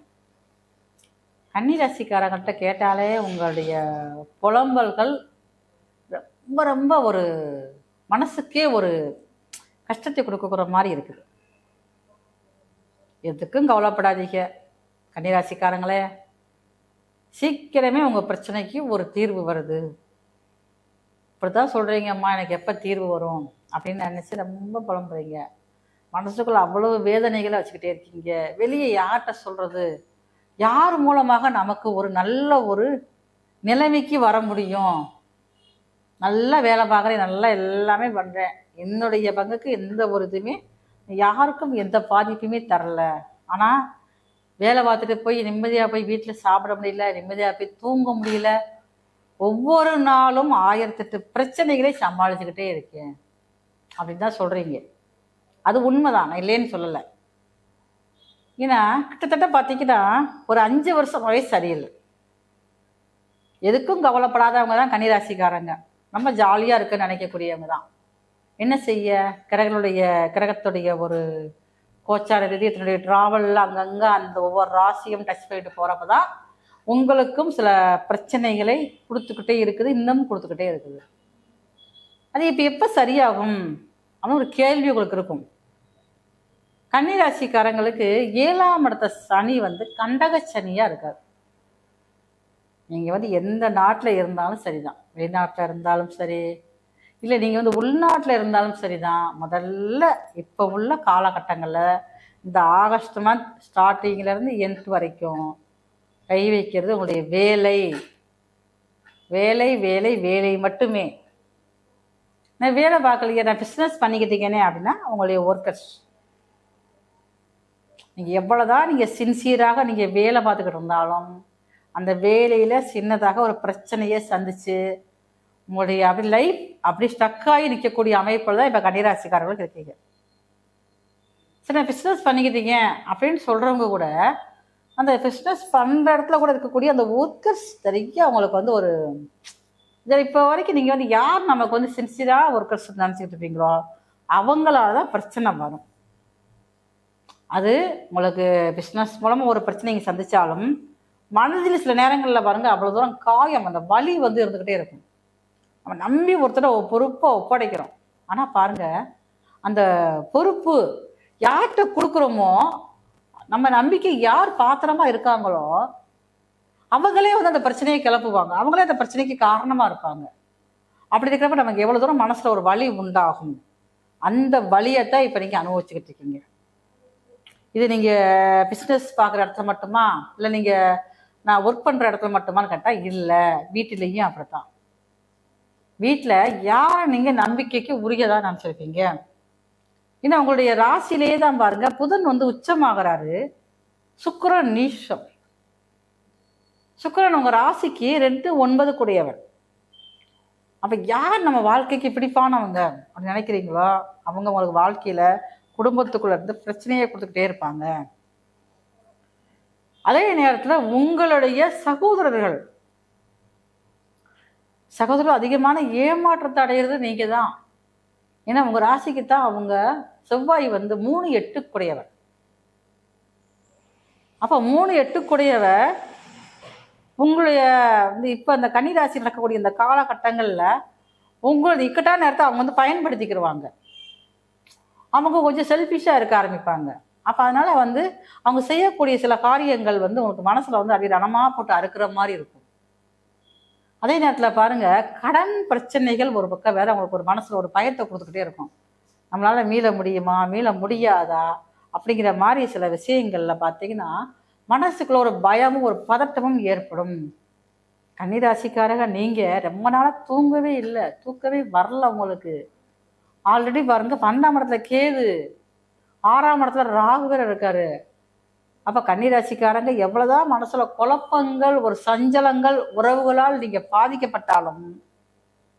[SPEAKER 1] கன்னிராசிக்காரங்கள்ட்ட கேட்டாலே உங்களுடைய புலம்பல்கள் ரொம்ப ரொம்ப ஒரு மனசுக்கே ஒரு கஷ்டத்தை கொடுக்குற மாதிரி இருக்குது. எதுக்கும் கவலைப்படாதீங்க கன்னிராசிக்காரங்களே, சீக்கிரமே உங்கள் பிரச்சனைக்கு ஒரு தீர்வு வருது. இப்படி தான் சொல்கிறீங்க, அம்மா எனக்கு எப்போ தீர்வு வரும் அப்படின்னு நினச்சி ரொம்ப புலம்புறீங்க. மனசுக்குள்ள அவ்வளோ வேதனைகளை வச்சுக்கிட்டே இருக்கீங்க. வெளியே யார்கிட்ட சொல்கிறது? யார் மூலமாக நமக்கு ஒரு நல்ல ஒரு நிலைமைக்கு வர முடியும்? நல்லா வேலை பார்க்குறேன், நல்லா எல்லாமே பண்ணுறேன், என்னுடைய பங்குக்கு எந்த ஒரு இதுவுமே யாருக்கும் எந்த பாதிப்புமே தரல, ஆனால் வேலை பார்த்துட்டு போய் நிம்மதியாக போய் வீட்டில் சாப்பிட முடியல, நிம்மதியாக போய் தூங்க முடியல, ஒவ்வொரு நாளும் 1008 பிரச்சனைகளை சமாளிச்சுக்கிட்டே இருக்கேன் அப்படின்னு தான் சொல்கிறீங்க. அது உண்மைதான், நான் இல்லைன்னு சொல்லலை. ஏன்னா கிட்டத்தட்ட பார்த்தீங்கன்னா ஒரு 5 வருஷமாகவே சரியில்லை. எதுக்கும் கவலைப்படாதவங்க தான் கன்னிராசிக்காரங்க, ரொம்ப ஜாலியாக இருக்குன்னு நினைக்கக்கூடியவங்க தான். என்ன செய்ய, கிரகத்துடைய ஒரு கோச்சார ரீதி இதனுடைய ட்ராவலில் அங்கங்கே அந்த ஒவ்வொரு ராசியும் டச் பண்ணிட்டு போகிறப்ப தான் உங்களுக்கும் சில பிரச்சனைகளை கொடுத்துக்கிட்டே இருக்குது, இன்னமும் கொடுத்துக்கிட்டே இருக்குது. அது இப்போ எப்போ சரியாகும் அப்படின்னு ஒரு கேள்வி உங்களுக்கு இருக்கும். கன்னிராசிக்காரங்களுக்கு 7ஆம் இடத்த சனி கண்டக சனியாக இருக்காது. நீங்கள் எந்த நாட்டில் இருந்தாலும் சரிதான், வெளிநாட்டில் இருந்தாலும் சரி, இல்லை நீங்கள் உள்நாட்டில் இருந்தாலும் சரிதான், முதல்ல இப்போ உள்ள காலகட்டங்களில் இந்த ஆகஸ்ட் மந்த் ஸ்டார்டிங்கிலேருந்து எண்ட் வரைக்கும் கை வைக்கிறது உங்களுடைய வேலை வேலை வேலை வேலை மட்டுமே. நான் வேலை பார்க்கலையே, நான் பிஸ்னஸ் பண்ணிக்கிட்டீங்கன்னே அப்படின்னா உங்களுடைய ஒர்க்கர்ஸ், நீங்கள் எவ்வளோதான் நீங்கள் சின்சியராக நீங்கள் வேலை பார்த்துக்கிட்டு இருந்தாலும் அந்த வேலையில் சின்னதாக ஒரு பிரச்சனையை சந்தித்து உங்களுடைய லைஃப் அப்படி ஸ்டக்காகி நிற்கக்கூடிய அமைப்பில் தான் இப்போ கன்னிராசிக்காரர்களுக்கு இருக்கீங்க. சரி, நான் பிஸ்னஸ் பண்ணிக்கிட்டீங்க அப்படின்னு சொல்கிறவங்க கூட அந்த பிஸ்னஸ் பண்ணுற இடத்துல கூட இருக்கக்கூடிய அந்த ஒர்க்கர்ஸ் நிறைய அவங்களுக்கு ஒரு இதில் இப்போ வரைக்கும் நீங்கள் யார் நமக்கு சின்சியராக ஒர்க்கர்ஸ் நினச்சிக்கிட்டு இருப்பீங்களோ அவங்களால தான் பிரச்சனை வரும். அது உங்களுக்கு பிஸ்னஸ் மூலமாக ஒரு பிரச்சனை நீங்கள் சந்தித்தாலும் மனதில் சில நேரங்களில் பாருங்க அவ்வளோ தூரம் காயம், அந்த வலி வந்து இருந்துக்கிட்டே இருக்கும். நம்ம நம்பி ஒருத்தரை பொறுப்பை ஒப்படைக்கிறோம். ஆனால் பாருங்க, அந்த பொறுப்பு யார்கிட்ட கொடுக்குறோமோ, நம்ம நம்பிக்கை யார் பாத்திரமா இருக்காங்களோ அவங்களே வந்து அந்த பிரச்சனையை கிளப்புவாங்க, அவங்களே அந்த பிரச்சனைக்கு காரணமா இருப்பாங்க. அப்படி இருக்கிறப்ப நமக்கு எவ்வளவு தூரம் மனசுல ஒரு வலி உண்டாகும். அந்த வலியத்தான் இப்ப நீங்க அனுபவிச்சுக்கிட்டு இருக்கீங்க. இது நீங்க பிசினஸ் பார்க்குற இடத்துல மட்டுமா, இல்லை நீங்க நான் ஒர்க் பண்ற இடத்துல மட்டுமான்னு கேட்டா இல்லை, வீட்டிலையும் அப்படித்தான். வீட்டில் யாரை நீங்க நம்பிக்கைக்கு உரியதா நினைச்சிருக்கீங்க? இன்னும் உங்களுடைய ராசியிலே தான் பாருங்க, புதன் வந்து உச்சமாகறாரு, சுக்கிரன் நீஷம். சுக்கிரன் உங்க ராசிக்கு 2-9 கூடியவர். அப்ப யார் நம்ம வாழ்க்கைக்கு பிடிப்பானவங்க அப்படின்னு நினைக்கிறீங்களோ அவங்க உங்களுக்கு வாழ்க்கையில குடும்பத்துக்குள்ள இருந்து பிரச்சனையை கொடுத்துக்கிட்டே இருப்பாங்க. அதே நேரத்துல உங்களுடைய சகோதரர்கள் அதிகமான ஏமாற்றத்தை அடைகிறது நீங்க தான். ஏன்னா உங்க ராசிக்கு தான் அவங்க செவ்வாய் வந்து 3-8 கூடியவர். அப்ப 3-8 கூடியவர் உங்களுடைய இப்போ அந்த கன்னிராசி நடக்கக்கூடிய இந்த காலகட்டங்களில் உங்களோட இக்கட்டான நேரத்தை அவங்க வந்து பயன்படுத்திக்கிடுவாங்க. அவங்க கொஞ்சம் செல்ஃபிஷாக இருக்க ஆரம்பிப்பாங்க. அப்போ அதனால வந்து அவங்க செய்யக்கூடிய சில காரியங்கள் வந்து உங்களுக்கு மனசில் வந்து அப்படியே ரணமாக போட்டு அறுக்கிற மாதிரி இருக்கும். அதே நேரத்தில் பாருங்க, கடன் பிரச்சனைகள் ஒரு பக்கம் வேற அவங்களுக்கு ஒரு மனசில் ஒரு பயத்தை கொடுத்துக்கிட்டே இருக்கும். நம்மளால மீள முடியுமா, மீள முடியாதா அப்படிங்கிற மாதிரி சில விஷயங்கள்ல பார்த்தீங்கன்னா மனசுக்குள்ள ஒரு பயமும் ஒரு பதட்டமும் ஏற்படும். கன்னிராசிக்காரங்க நீங்க ரொம்ப நாளா தூங்கவே இல்லை, தூக்கவே வரல உங்களுக்கு. ஆல்ரெடி பாருங்க 12ஆம் இடத்துல கேது, 6ஆம் இடத்துல ராகு வேற இருக்காரு. அப்ப கன்னிராசிக்காரங்க எவ்வளவுதான் மனசுல குழப்பங்கள், ஒரு சஞ்சலங்கள், உறவுகளால் நீங்க பாதிக்கப்பட்டாலும்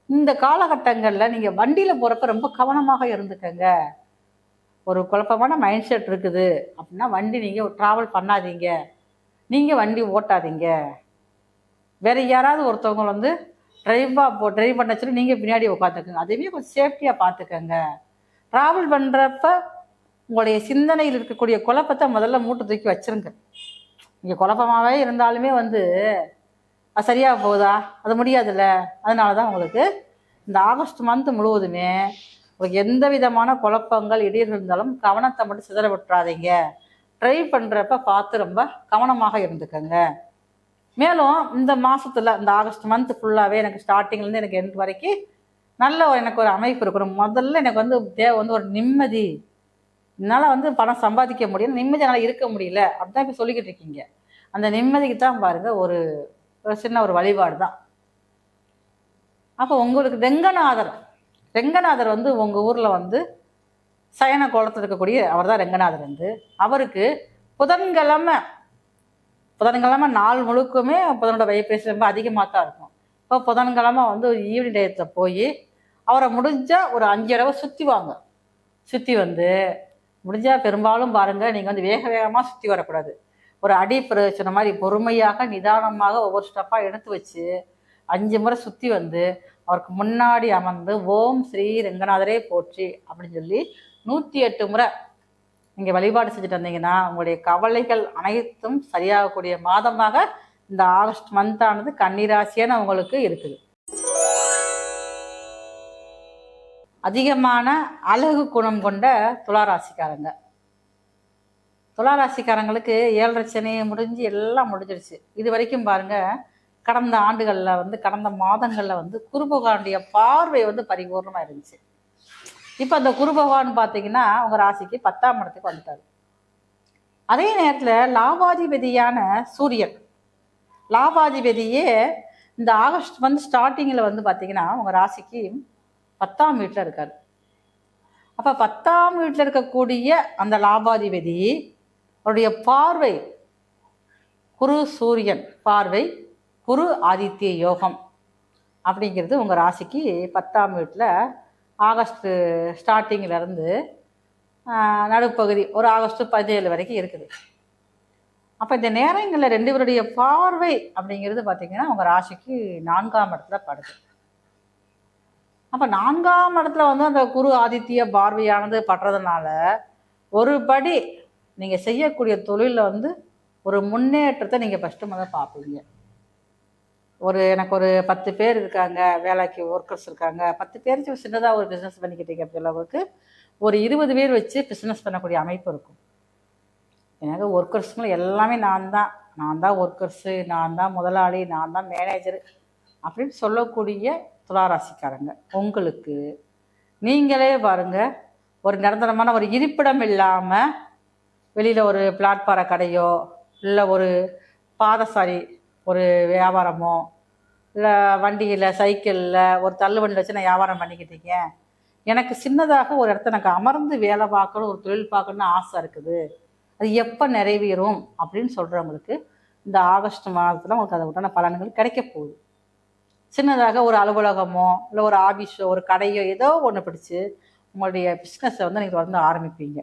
[SPEAKER 1] இந்த காலகட்டங்கள்ல நீங்க வண்டியில போறப்ப ரொம்ப கவனமாக இருந்துக்கங்க. ஒரு குழப்பமான மைண்ட் செட் இருக்குது அப்படின்னா வண்டி நீங்கள் ட்ராவல் பண்ணாதீங்க, நீங்கள் வண்டி ஓட்டாதீங்க. வேற யாராவது ஒருத்தவங்க வந்து ட்ரைவ் பண்ண சொல்லி நீங்கள் பின்னாடி உட்காந்துக்குங்க. அதையுமே கொஞ்சம் சேஃப்டியாக பார்த்துக்கங்க. ட்ராவல் பண்ணுறப்ப உங்களுடைய சிந்தனையில் இருக்கக்கூடிய குழப்பத்தை முதல்ல மூட்டை தூக்கி வச்சிருங்க. நீங்கள் குழப்பமாகவே இருந்தாலுமே வந்து அது சரியாக போகுதா, அது முடியாதுல்ல. அதனால தான் உங்களுக்கு இந்த ஆகஸ்ட் மந்த் முழுவதுமே எந்த விதமான குழப்பங்கள் இடையில் இருந்தாலும் கவனத்தை மட்டும் சிதற விட்டுறாதீங்க. ட்ரை பண்ணுறப்ப பார்த்து ரொம்ப கவனமாக இருந்துக்கங்க. மேலும் இந்த மாதத்தில் இந்த ஆகஸ்ட் மந்த் ஃபுல்லாகவே எனக்கு ஸ்டார்டிங்லேருந்து எனக்கு எண்ட் வரைக்கும் நல்ல எனக்கு ஒரு அமைப்பு இருக்கணும். முதல்ல எனக்கு வந்து தேவை வந்து ஒரு நிம்மதி. என்னால் வந்து பணம் சம்பாதிக்க முடியும், நிம்மதி என்னால் இருக்க முடியல அப்படிதான் இப்போ சொல்லிக்கிட்டு இருக்கீங்க. அந்த நிம்மதிக்கு தான் பாருங்கள் ஒரு சின்ன ஒரு வழிபாடு தான். அப்போ உங்களுக்கு ரெங்கநாதர் வந்து உங்கள் ஊரில் வந்து சயன கோலத்தில் இருக்கக்கூடிய அவர் தான் ரெங்கநாதர். வந்து அவருக்கு புதன்கிழமை நாள் முழுக்குமே புதனோட வைப்ரேஷன் ரொம்ப அதிகமாக தான் இருக்கும். இப்போ புதன்கிழமை வந்து ஒரு ஈவினிங் டயத்தில் போய் அவரை முடிஞ்சால் ஒரு 5 தடவை சுற்றி வந்து முடிஞ்சால் பெரும்பாலும் பாருங்கள், நீங்கள் வந்து வேக வேகமாக சுற்றி வரக்கூடாது. ஒரு அடி பிரச்சனை மாதிரி பொறுமையாக நிதானமாக ஒவ்வொரு ஸ்டெப்பாக எடுத்து வச்சு 5 முறை சுற்றி வந்து அவருக்கு முன்னாடி அமர்ந்து ஓம் ஸ்ரீ ரெங்கநாதரே போற்றி அப்படின்னு சொல்லி 108 முறை நீங்கள் வழிபாடு செஞ்சுட்டு வந்தீங்கன்னா உங்களுடைய கவலைகள் அனைத்தும் சரியாகக்கூடிய மாதமாக இந்த ஆகஸ்ட் மந்தானது கன்னிராசியான உங்களுக்கு இருக்குது. அதிகமான அழகு குணம் கொண்ட துளாராசிக்காரங்களுக்கு 7.5 சனி முடிஞ்சு எல்லாம் முடிஞ்சிருச்சு. இது வரைக்கும் பாருங்க, கடந்த ஆண்டுகளில் வந்து கடந்த மாதங்களில் வந்து குரு பகவானுடைய பார்வை வந்து பரிபூர்ணமாக இருந்துச்சு. இப்போ அந்த குரு பகவான் பார்த்தீங்கன்னா உங்கள் ராசிக்கு 10ஆம் இடத்துக்கு வந்துட்டார். அதே நேரத்தில் லாபாதிபதியான சூரியன், லாபாதிபதியே இந்த ஆகஸ்ட் வந்து ஸ்டார்டிங்கில் வந்து பார்த்தீங்கன்னா உங்கள் ராசிக்கு 10ஆம் வீட்டில் இருக்கார். அப்போ 10ஆம் வீட்டில் இருக்கக்கூடிய அந்த லாபாதிபதி அவருடைய பார்வை குரு சூரியன் பார்வை குரு ஆதித்ய யோகம் அப்படிங்கிறது உங்கள் ராசிக்கு 10ஆம் வீட்டில் ஆகஸ்ட் ஸ்டார்டிங்கிலேருந்து நடுப்பகுதி ஒரு ஆகஸ்ட் 17 வரைக்கும் இருக்குது. அப்போ இந்த நேரங்களில் 2 பேருடைய பார்வை அப்படிங்கிறது பார்த்திங்கன்னா உங்கள் ராசிக்கு 4ஆம் இடத்துல படுது. அப்போ 4ஆம் இடத்துல வந்து அந்த குரு ஆதித்ய பார்வையானது படுறதுனால ஒரு படி நீங்கள் செய்யக்கூடிய தொழிலில் வந்து ஒரு முன்னேற்றத்தை நீங்கள் ஃபஸ்ட்டு முதல்ல பார்ப்பீங்க. எனக்கு ஒரு 10 பேர் இருக்காங்க, வேலைக்கு ஒர்க்கர்ஸ் இருக்காங்க, 10 பேருக்கு சின்னதாக ஒரு பிஸ்னஸ் பண்ணிக்கிட்டீங்க அப்படி அளவுக்கு ஒரு 20 பேர் வச்சு பிஸ்னஸ் பண்ணக்கூடிய அமைப்பு இருக்கும். எனக்கு ஒர்க்கர்ஸுங்களும் எல்லாமே நான் தான் ஒர்க்கர்ஸு, நான் தான் முதலாளி, நான் தான் மேனேஜரு அப்படின்னு சொல்லக்கூடிய துளாராசிக்காரங்க உங்களுக்கு நீங்களே பாருங்கள், ஒரு நிரந்தரமான ஒரு இருப்பிடம் இல்லாமல் வெளியில் ஒரு பிளாட்பார கடையோ இல்லை ஒரு பாதசாரி ஒரு வியாபாரமோ இல்லை வண்டியில் சைக்கிளில் ஒரு தள்ளுவண்டியில் வச்சு நான் வியாபாரம் பண்ணிக்கிட்டீங்க, எனக்கு சின்னதாக ஒரு இடத்த எனக்கு அமர்ந்து வேலை பார்க்கணும், ஒரு தொழில் பார்க்கணுன்னு ஆசை இருக்குது, அது எப்போ நிறைவேறும் அப்படின்னு சொல்கிறவங்களுக்கு இந்த ஆகஸ்ட் மாதத்தில் உங்களுக்கு அதை உண்டான பலன்கள் கிடைக்க போகுது. சின்னதாக ஒரு அலுவலகமோ இல்லை ஒரு ஆஃபீஸோ ஒரு கடையோ ஏதோ ஒன்று பிடிச்சி உங்களுடைய பிஸ்னஸை வந்து நீங்கள் தொடர்ந்து ஆரம்பிப்பீங்க.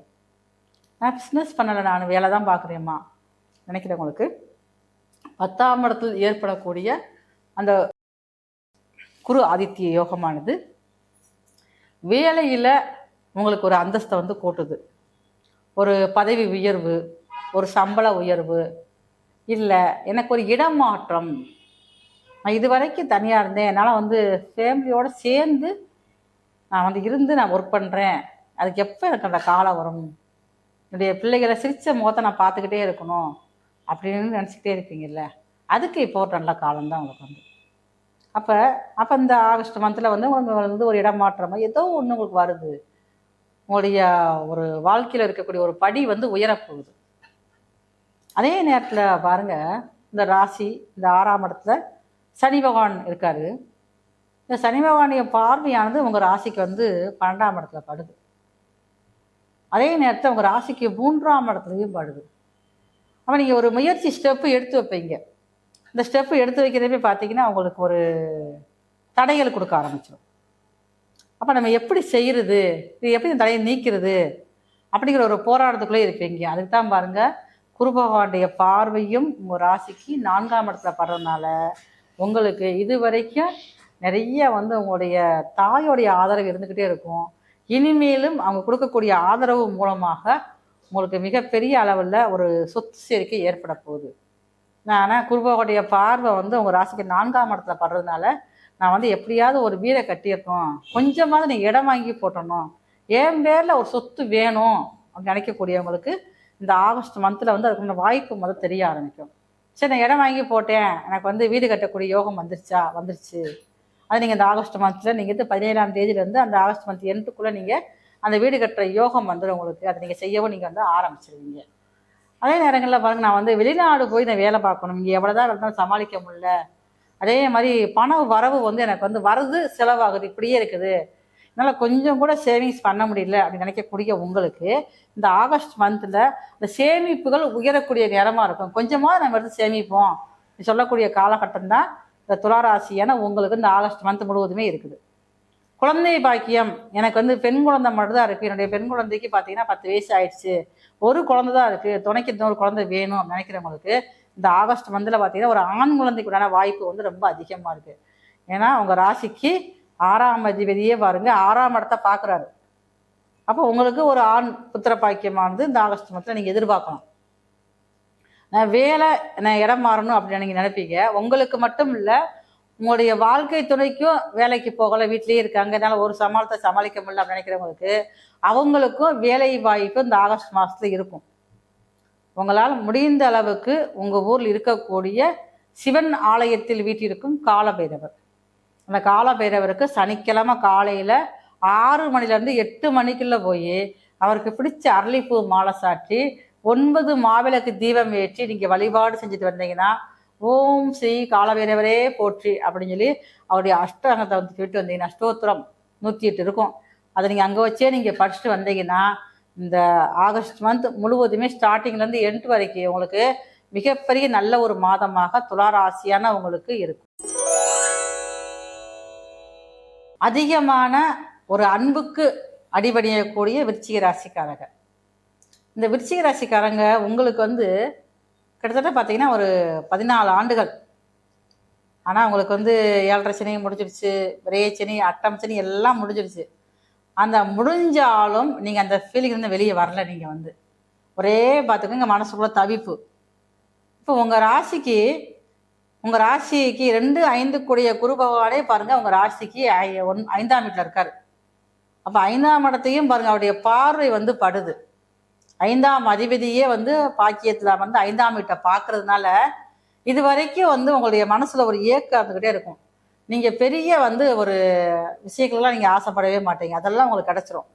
[SPEAKER 1] நான் பிஸ்னஸ் பண்ணலை, நான் வேலை தான் பார்க்குறேம்மா நினைக்கிறவங்களுக்கு 10ஆம் இடத்தில் ஏற்படக்கூடிய அந்த குரு ஆதித்ய யோகமானது வேலையில் உங்களுக்கு ஒரு அந்தஸ்தை வந்து கூட்டுது. ஒரு பதவி உயர்வு, ஒரு சம்பள உயர்வு, இல்லை எனக்கு ஒரு இடமாற்றம். நான் இது வரைக்கும் தனியாக இருந்தேன், என்னால் வந்து ஃபேமிலியோடு சேர்ந்து நான் வந்து இருந்து நான் ஒர்க் பண்ணுறேன், அதுக்கு எப்போ எனக்கு அந்த காலம் வரும், என்னுடைய பிள்ளைகளை சிரித்த முகத்தை நான் பார்த்துக்கிட்டே இருக்கணும் அப்படின்னு நினச்சிக்கிட்டே இருப்பீங்கல்ல, அதுக்கு இப்போ ஒரு நல்ல காலம்தான் உங்களுக்கு வந்து. அப்போ இந்த ஆகஸ்ட் மந்தில் வந்து உங்களுக்கு வந்து ஒரு இடமாற்றமோ ஏதோ ஒன்று உங்களுக்கு வருது, உங்களுடைய ஒரு வாழ்க்கையில் இருக்கக்கூடிய ஒரு படி வந்து உயரப்போகுது. அதே நேரத்தில் பாருங்கள், இந்த ராசி இந்த 6ஆம் இடத்துல சனி பகவான் இருக்கார். இந்த சனி பகவானுடைய பார்வையானது உங்கள் ராசிக்கு வந்து 12ஆம் இடத்துல படுது. அதே நேரத்தில் உங்கள் ராசிக்கு 3ஆம் இடத்துலையும் படுது. அப்போ நீங்கள் ஒரு முயற்சி ஸ்டெப்பு எடுத்து வைப்பீங்க. இந்த ஸ்டெப்பு எடுத்து வைக்கிறதே பார்த்தீங்கன்னா உங்களுக்கு ஒரு தடைகள் கொடுக்க ஆரம்பிச்சிடும். அப்போ நம்ம எப்படி செய்கிறது, இது எப்படி இந்த தடையை நீக்கிறது அப்படிங்கிற ஒரு போராட்டத்துக்குள்ளே இருப்பீங்க. அதுக்கு தான் பாருங்கள், குரு பகவானுடைய பார்வையும் உங்கள் ராசிக்கு 4ஆம் இடத்துல படுறதுனால உங்களுக்கு இது வரைக்கும் நிறைய வந்து உங்களுடைய தாயோடைய ஆதரவு இருந்துக்கிட்டே இருக்கும். இனிமேலும் அவங்க கொடுக்கக்கூடிய ஆதரவு மூலமாக உங்களுக்கு மிகப்பெரிய அளவில் ஒரு சொத்து சேர்க்கை ஏற்பட போகுது. ஆனால் குருபகவானுடைய பார்வை வந்து உங்கள் ராசிக்கு 4ஆம் இடத்துல படுறதுனால நான் வந்து எப்படியாவது ஒரு வீடை கட்டியிருக்கோம், கொஞ்சமாவது நீங்கள் இடம் வாங்கி போட்டணும், என் பேரில் ஒரு சொத்து வேணும் அப்படின்னு நினைக்கக்கூடியவங்களுக்கு இந்த ஆகஸ்ட் மந்தில் வந்து அதுக்கு வாய்ப்பு முதல் தெரிய ஆரம்பிக்கும். சரி, நான் இடம் வாங்கி போட்டேன், எனக்கு வந்து வீடு கட்டக்கூடிய யோகம் வந்துருச்சு. அது நீங்கள் இந்த ஆகஸ்ட் மந்தில் நீங்கள் வந்து 17ஆம் தேதியிலேருந்து அந்த ஆகஸ்ட் மந்த் எண்டுக்குள்ளே நீங்கள் அந்த வீடு கட்டுற யோகம் வந்துடும் உங்களுக்கு. அதை நீங்கள் செய்யவும் நீங்கள் வந்து ஆரம்பிச்சிருவீங்க. அதே நேரங்களில் பாருங்கள், நான் வந்து வெளிநாடு போய் நான் வேலை பார்க்கணும், இங்கே எவ்வளோதான் இருந்தாலும் சமாளிக்க முடியல, அதே மாதிரி பண வரவு வந்து எனக்கு வந்து வருது செலவாகுது இப்படியே இருக்குது, என்னால் கொஞ்சம் கூட சேவிங்ஸ் பண்ண முடியல அப்படின்னு நினைக்கக்கூடிய உங்களுக்கு இந்த ஆகஸ்ட் மந்தில் இந்த சேமிப்புகள் உயரக்கூடிய நேரமாக இருக்கும். கொஞ்சமாக நம்ம எடுத்து சேமிப்போம் சொல்லக்கூடிய காலகட்டம் தான் இந்த துளாராசியான உங்களுக்கு இந்த ஆகஸ்ட் மந்த் முழுவதுமே இருக்குது. குழந்தை பாக்கியம், எனக்கு வந்து பெண் குழந்தை மட்டும் தான் இருக்குது, என்னுடைய பெண் குழந்தைக்கு பார்த்தீங்கன்னா 10 வயசு ஆயிடுச்சு, ஒரு குழந்தை தான் இருக்குது, துணைக்கு இன்னொரு குழந்தை வேணும் நினைக்கிறவங்களுக்கு இந்த ஆகஸ்ட் மந்தில் பார்த்தீங்கன்னா ஒரு ஆண் குழந்தைக்குண்டான வாய்ப்பு வந்து ரொம்ப அதிகமாக இருக்குது. ஏன்னா உங்கள் ராசிக்கு 6ஆம் அதிபதியே பாருங்கள் 6ஆம் இடத்த பார்க்குறாரு. அப்போ உங்களுக்கு ஒரு ஆண் புத்திர பாக்கியமானது இந்த ஆகஸ்ட் மந்தில் நீங்கள் எதிர்பார்க்கலாம். நான் இடம் மாறணும் அப்படின்னு நீங்கள் நினைப்பீங்க. உங்களுக்கு மட்டும் இல்லை, உங்களுடைய வாழ்க்கை துணைக்கும் வேலைக்கு போகலை, வீட்லேயே இருக்காங்க, என்னால் ஒரு சமாளத்தை சமாளிக்க முடியல அப்படின்னு நினைக்கிறவங்களுக்கு அவங்களுக்கும் வேலை வாய்ப்பு இந்த ஆகஸ்ட் மாதத்தில் இருக்கும். உங்களால் முடிந்த அளவுக்கு உங்கள் ஊரில் இருக்கக்கூடிய சிவன் ஆலயத்தில் வீட்டிற்கும் காலபைரவர், அந்த காலபைரவருக்கு சனிக்கிழமை காலையில் 6 மணிலேருந்து 8 மணிக்குள்ளே போய் அவருக்கு பிடிச்ச அரளிப்பூ மாலை சாட்டி 9 மாவிளக்கு தீபம் ஏற்றி நீங்கள் வழிபாடு செஞ்சுட்டு வந்தீங்கன்னா, ஓம் ஸ்ரீ காலபைரவரே போற்றி அப்படின்னு சொல்லி அவருடைய அஷ்டாங்கத்தை வந்து சொல்லிட்டு வந்தீங்கன்னா, அஷ்டோத்திரம் 108 இருக்கும், அதை நீங்கள் அங்கே வச்சே நீங்கள் படிச்சுட்டு வந்தீங்கன்னா இந்த ஆகஸ்ட் மந்த் முழுவதுமே ஸ்டார்டிங்லேருந்து எண்ட் வரைக்கும் உங்களுக்கு மிகப்பெரிய நல்ல ஒரு மாதமாக துளாராசியான உங்களுக்கு இருக்கும். அதிகமான ஒரு அன்புக்கு அடிபணியக்கூடிய விருச்சிக ராசிக்காரங்க, இந்த விருச்சிக ராசிக்காரங்க உங்களுக்கு வந்து கிட்டத்தட்ட பார்த்தீங்கன்னா ஒரு 14 ஆண்டுகள், ஆனால் உங்களுக்கு வந்து 7.5 சனி முடிஞ்சிருச்சு, விரைய சனி, அட்டம் சனி எல்லாம் முடிஞ்சிருச்சு. அந்த முடிஞ்சாலும் நீங்கள் அந்த ஃபீலிங் இருந்து வெளியே வரல. நீங்கள் வந்து ஒரே பார்த்துக்கோங்க, மனசுக்குள்ள தவிப்பு, இப்போ உங்கள் ராசிக்கு 2, 5 கூடிய குரு பகவானே பாருங்கள் உங்கள் ராசிக்கு 5ஆம் வீட்டில் இருக்கார். அப்போ 5ஆம் இடத்தையும் பாருங்கள் அவருடைய பார்வை வந்து படுது. 5ஆம் அதிபதியே வந்து பாக்கியத்தில் வந்து 5ஆம் வீட்டை பார்க்கறதுனால இது வரைக்கும் வந்து உங்களுடைய மனசில் ஒரு ஏக்கம் இருந்துக்கிட்டே இருக்கும். நீங்கள் பெரிய வந்து ஒரு விஷயங்கள்லாம் நீங்கள் ஆசைப்படவே மாட்டீங்க. அதெல்லாம் உங்களுக்கு கிடச்சிரும்.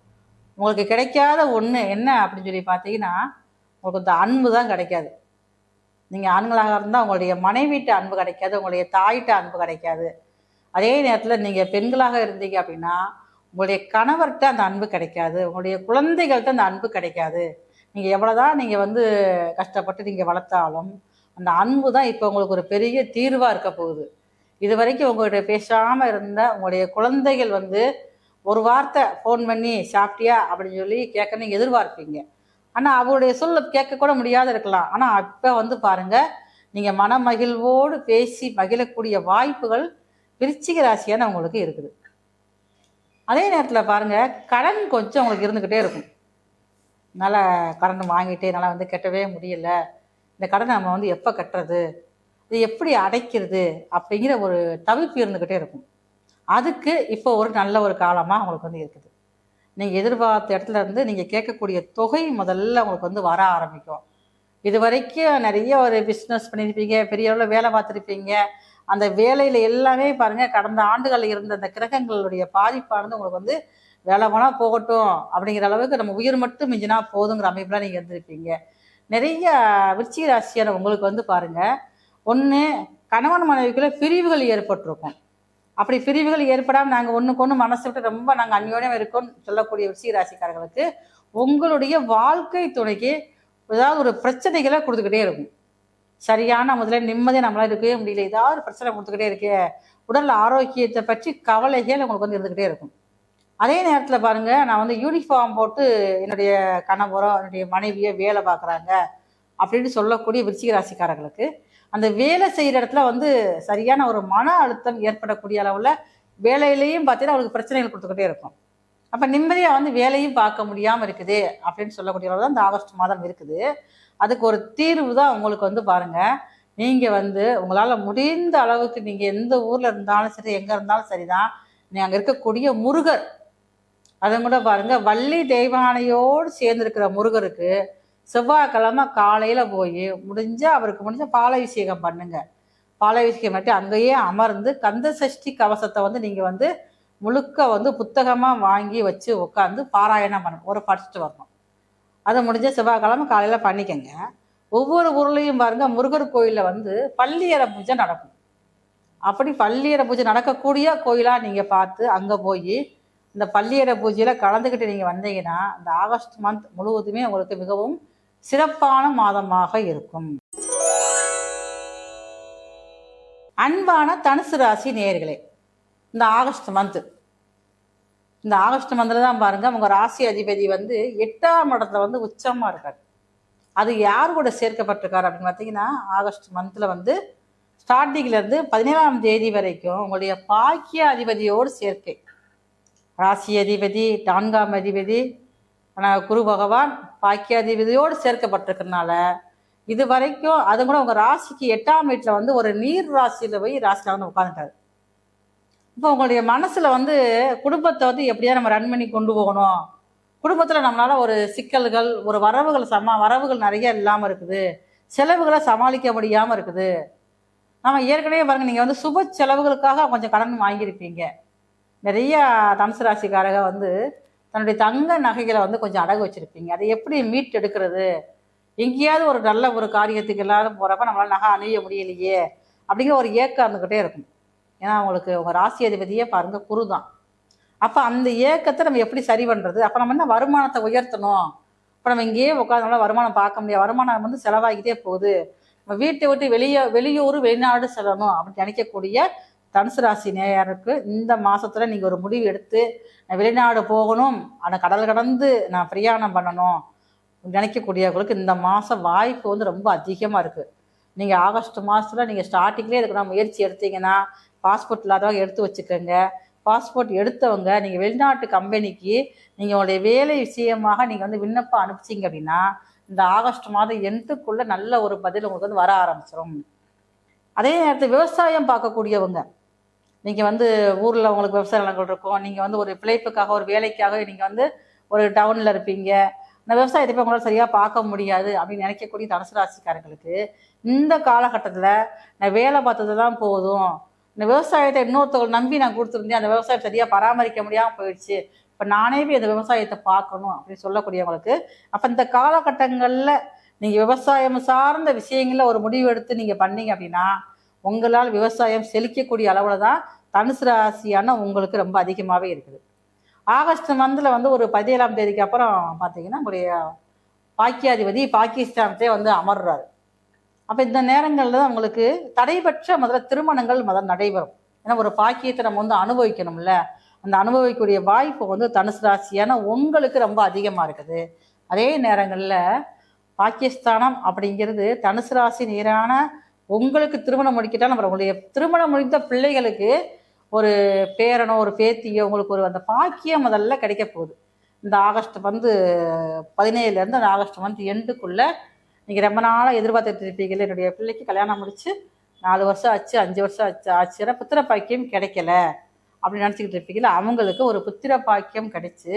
[SPEAKER 1] உங்களுக்கு கிடைக்காத ஒன்று என்ன அப்படின்னு சொல்லி பார்த்தீங்கன்னா, உங்களுக்கு இந்த அன்பு தான் கிடைக்காது. நீங்கள் ஆண்களாக இருந்தால் உங்களுடைய மனைவிட்ட அன்பு கிடைக்காது, உங்களுடைய தாயிட்ட அன்பு கிடைக்காது. அதே நேரத்தில் நீங்கள் பெண்களாக இருந்தீங்க அப்படின்னா உங்களுடைய கணவர்கிட்ட அந்த அன்பு கிடைக்காது, உங்களுடைய குழந்தைகள்கிட்ட அந்த அன்பு கிடைக்காது. நீங்கள் எவ்வளோதான் நீங்கள் வந்து கஷ்டப்பட்டு நீங்கள் வளர்த்தாலும் அந்த அன்பு தான் இப்போ உங்களுக்கு ஒரு பெரிய தீர்வாக இருக்க போகுது. இது வரைக்கும் உங்கள்கிட்ட பேசாமல் இருந்த உங்களுடைய குழந்தைகள் வந்து ஒரு வார்த்தை ஃபோன் பண்ணி சாப்பிட்டியா அப்படின்னு சொல்லி கேட்க நீங்கள் எதிர்பார்ப்பீங்க. ஆனால் அவருடைய சொல்ல கேட்கக்கூட முடியாத இருக்கலாம். ஆனால் இப்போ வந்து பாருங்கள், நீங்கள் மனமகிழ்வோடு பேசி மகிழக்கூடிய வாய்ப்புகள் விருச்சிக ராசியான உங்களுக்கு இருக்குது. அதே நேரத்தில் பாருங்கள், கடன் கொஞ்சம் உங்களுக்கு இருந்துக்கிட்டே இருக்கும். நல்லா கடன் வாங்கிட்டு என்னால் வந்து கட்டவே முடியல, இந்த கடனை நம்ம வந்து எப்போ கட்டுறது, இது எப்படி அடைக்கிறது அப்படிங்கிற ஒரு தவிப்பு இருந்துக்கிட்டே இருக்கும். அதுக்கு இப்போ ஒரு நல்ல ஒரு காலமாக உங்களுக்கு வந்து இருக்குது. நீங்கள் எதிர்பார்த்த இடத்துல இருந்து நீங்கள் கேட்கக்கூடிய தொகை முதல்ல உங்களுக்கு வந்து வர ஆரம்பிக்கும். இது வரைக்கும் நிறைய ஒரு பிஸ்னஸ் பண்ணியிருப்பீங்க, பெரிய அளவில் வேலை பார்த்துருப்பீங்க. அந்த வேலையில் எல்லாமே பாருங்கள், கடந்த ஆண்டுகளில் இருந்த அந்த கிரகங்களுடைய பாதிப்பானது உங்களுக்கு வந்து வேலை போனால் போகட்டும் அப்படிங்கிற அளவுக்கு நம்ம உயிர் மட்டும் மிஞ்சினா போதுங்கிற அமைப்புலாம் நீங்கள் இருந்திருப்பீங்க. நிறைய விருச்சிக ராசியான உங்களுக்கு வந்து பாருங்கள், ஒன்று கணவன் மனைவிக்குள்ளே பிரிவுகள் ஏற்பட்டிருக்கும். அப்படி பிரிவுகள் ஏற்படாமல் நாங்கள் ஒன்றுக்கு ஒன்று மனசு விட்டு ரொம்ப நாங்கள் அந்யோன்யம் இருக்கோம்னு சொல்லக்கூடிய விருச்சிக ராசிக்காரர்களுக்கு உங்களுடைய வாழ்க்கை துணைக்கு ஏதாவது ஒரு பிரச்சனைகளை கொடுத்துக்கிட்டே இருக்கும். சரியான முதல்ல நிம்மதியாக நம்மளால் இருக்கவே முடியல, ஏதாவது பிரச்சனை கொடுத்துக்கிட்டே இருக்கே, உடல் ஆரோக்கியத்தை பற்றி கவலைகள் உங்களுக்கு வந்து இருந்துக்கிட்டே இருக்கும். அதே நேரத்தில் பாருங்கள், நான் வந்து யூனிஃபார்ம் போட்டு என்னுடைய கணவரோ என்னுடைய மனைவியோ வேலை பார்க்குறாங்க அப்படின்னு சொல்லக்கூடிய விருச்சிக ராசிக்காரர்களுக்கு அந்த வேலை செய்கிற இடத்துல வந்து சரியான ஒரு மன அழுத்தம் ஏற்படக்கூடிய அளவில் வேலையிலையும் பார்த்தீங்கன்னா அவங்களுக்கு பிரச்சனைகள் கொடுத்துக்கிட்டே இருக்கும். அப்போ நிம்மதியாக வந்து வேலையும் பார்க்க முடியாமல் இருக்குது அப்படின்னு சொல்லக்கூடிய அளவு தான் இந்த ஆகஸ்ட் மாதம் இருக்குது. அதுக்கு ஒரு தீர்வு தான் உங்களுக்கு வந்து பாருங்கள், நீங்கள் வந்து உங்களால் முடிந்த அளவுக்கு நீங்கள் எந்த ஊரில் இருந்தாலும் சரி, எங்கே இருந்தாலும் சரி தான், நீங்கள் அங்கே இருக்கக்கூடிய முருகர், அதை கூட பாருங்கள், வள்ளி தெய்வானையோடு சேர்ந்துருக்கிற முருகருக்கு செவ்வாய்க்கிழமை காலையில் போய் அவருக்கு முடிஞ்ச பாலாபிஷேகம் பண்ணுங்க. பாலாபிஷேகம் பண்ணி அங்கேயே அமர்ந்து கந்த சஷ்டி கவசத்தை வந்து நீங்கள் வந்து முழுக்க வந்து புத்தகமாக வாங்கி வச்சு உட்காந்து பாராயணம் பண்ணணும், ஒரு படிச்சுட்டு வரணும். அதை முடிஞ்ச செவ்வாய்க்கிழமை காலையில் பண்ணிக்கங்க. ஒவ்வொரு ஊர்லேயும் பாருங்கள், முருகர் கோயிலில் வந்து பள்ளியறை பூஜை நடக்கும். அப்படி பள்ளியறை பூஜை நடக்கக்கூடிய கோயிலாக நீங்கள் பார்த்து அங்கே போய் இந்த பள்ளியறை பூஜையில் கலந்துக்கிட்டு நீங்கள் வந்தீங்கன்னா இந்த ஆகஸ்ட் மந்த் முழுவதுமே உங்களுக்கு மிகவும் சிறப்பான மாதமாக இருக்கும். அன்பான தனுசு ராசி நேயர்களே, இந்த ஆகஸ்ட் மந்தில் தான் பாருங்கள், உங்கள் ராசி அதிபதி வந்து 8ஆம் இடத்துல வந்து உச்சமாக இருக்கார். அது யார் கூட சேர்க்கப்பட்டிருக்காரு அப்படின்னு பார்த்தீங்கன்னா, ஆகஸ்ட் மந்தில் வந்து ஸ்டார்டிங்லேருந்து 17ஆம் தேதி வரைக்கும் உங்களுடைய பாக்கிய அதிபதியோடு சேர்க்கை. ராசி அதிபதி 4ஆம் அதிபதி குரு பகவான் பாக்கியாதிபதியோடு சேர்க்கப்பட்டிருக்கிறதுனால இது வரைக்கும் அது கூட உங்கள் ராசிக்கு 8ஆம் வீட்டில் வந்து ஒரு நீர் ராசியில் போய் ராசியில் வந்து உட்காந்துட்டாரு. இப்போ உங்களுடைய மனசில் வந்து குடும்பத்தை வந்து எப்படியா நம்ம ரன் பண்ணி கொண்டு போகணும், குடும்பத்தில் நம்மளால் ஒரு சிக்கல்கள், ஒரு வரவுகள் நிறைய இல்லாமல் இருக்குது, செலவுகளை சமாளிக்க முடியாமல் இருக்குது. நம்ம ஏற்கனவே பாருங்கள், நீங்கள் வந்து சுப செலவுகளுக்காக கொஞ்சம் கடன் வாங்கியிருப்பீங்க. நிறைய தனுசு ராசிக்காரங்க வந்து தன்னுடைய தங்க நகைகளை வந்து கொஞ்சம் அடகு வச்சுருப்பீங்க. அதை எப்படி மீட் எடுக்கிறது, எங்கேயாவது ஒரு நல்ல ஒரு காரியத்துக்கு எல்லாரும் போகிறப்ப நம்மளால் நகை அணிய முடியலையே அப்படிங்கிற ஒரு ஏக்கம் இருந்துக்கிட்டே இருக்கும். ஏன்னா உங்களுக்கு உங்கள் ராசி அதிபதியே பாருங்கள் குரு தான். அப்போ அந்த ஏக்கத்தை நம்ம எப்படி சரி பண்ணுறது, அப்போ நம்ம என்ன வருமானத்தை உயர்த்தணும், இப்போ நம்ம இங்கேயே உட்காந்தோம்னா வருமானம் பார்க்க முடியாது, வருமானம் வந்து செலவாகிட்டே போகுது, நம்ம வீட்டை விட்டு வெளியூர் வெளிநாடு செல்லணும் அப்படின்னு நினைக்கக்கூடிய தனுசு ராசி நேயருக்கு இந்த மாதத்தில் நீங்கள் ஒரு முடிவு எடுத்து நான் வெளிநாடு போகணும், ஆனால் கடல் கடந்து நான் பிரயாணம் பண்ணணும் நினைக்கக்கூடியவர்களுக்கு இந்த மாதம் வாய்ப்பு வந்து ரொம்ப அதிகமாக இருக்குது. நீங்கள் ஆகஸ்ட் மாதத்தில் நீங்கள் ஸ்டார்டிங்லேயே இதுக்கு முயற்சி எடுத்தீங்கன்னா பாஸ்போர்ட் இல்லாதவங்க எடுத்து வச்சுக்கோங்க. பாஸ்போர்ட் எடுத்தவங்க நீங்கள் வெளிநாட்டு கம்பெனிக்கு நீங்கள் உங்களுடைய வேலை விஷயமாக நீங்கள் வந்து விண்ணப்பம் அனுப்பிச்சிங்க அப்படின்னா இந்த ஆகஸ்ட் மாதம் எண்டுக்குள்ள நல்ல ஒரு பதில் உங்களுக்கு வந்து வர ஆரம்பிச்சிடும். அதே நேரத்தில் விவசாயம் பார்க்கக்கூடியவங்க, நீங்கள் வந்து ஊரில் உங்களுக்கு விவசாய நிலங்கள் இருக்கும், நீங்கள் வந்து ஒரு பிழைப்புக்காக ஒரு வேலைக்காக நீங்கள் வந்து ஒரு டவுனில் இருப்பீங்க, இந்த விவசாயத்தை போய் உங்களால் சரியாக பார்க்க முடியாது அப்படின்னு நினைக்கக்கூடிய தனுசு ராசிக்காரங்களுக்கு இந்த காலகட்டத்தில் நான் வேலை பார்த்தது தான் போதும், இந்த விவசாயத்தை இன்னொருத்தவங்க நம்பி நான் கொடுத்துருந்தேன், அந்த விவசாயம் சரியாக பராமரிக்க முடியாமல் போயிடுச்சு, இப்போ நானே போய் அந்த விவசாயத்தை பார்க்கணும் அப்படின்னு சொல்லக்கூடியவங்களுக்கு அப்போ இந்த காலகட்டங்களில் நீங்கள் விவசாயம் சார்ந்த விஷயங்களில் ஒரு முடிவு எடுத்து நீங்கள் பண்ணீங்க அப்படின்னா உங்களால் விவசாயம் செழிக்கக்கூடிய அளவில் தான் தனுசு ராசியான உங்களுக்கு ரொம்ப அதிகமாகவே இருக்குது. ஆகஸ்ட் மந்தில் வந்து ஒரு 17ஆம் தேதிக்கு அப்புறம் பார்த்தீங்கன்னா உங்களுடைய பாக்கியாதிபதி பாகிஸ்தானத்தே வந்து அமர்றாரு. அப்போ இந்த நேரங்களில் தான் உங்களுக்கு தடைபற்ற முதல்ல திருமணங்கள் நடைபெறும். ஏன்னா ஒரு பாக்கியத்தை நம்ம வந்து அனுபவிக்கணும்ல, அந்த அனுபவிக்கக்கூடிய வாய்ப்பு வந்து தனுசு ராசியான உங்களுக்கு ரொம்ப அதிகமாக இருக்குது. அதே நேரங்களில் பாகிஸ்தானம் அப்படிங்கிறது தனுசு ராசி நேரான உங்களுக்கு திருமணம் முடிக்கிட்டா நம்ம உங்களுடைய திருமணம் முடிந்த பிள்ளைகளுக்கு ஒரு பேரனோ ஒரு பேத்தியோ உங்களுக்கு ஒரு அந்த பாக்கியம் முதல்ல கிடைக்க போகுது. இந்த ஆகஸ்ட் வந்து 17லேருந்து அந்த ஆகஸ்ட் மந்த் எண்டுக்குள்ளே நீங்கள் ரொம்ப நாளாக எதிர்பார்த்துட்டு இருப்பீங்களே, என்னுடைய பிள்ளைக்கு கல்யாணம் முடிச்சு 4 வருஷம் ஆச்சு 5 வருஷம் ஆச்சுன்னா புத்திர பாக்கியம் கிடைக்கல அப்படின்னு நினச்சிக்கிட்டு இருப்பீங்களா, அவங்களுக்கு ஒரு புத்திர பாக்கியம் கிடைச்சி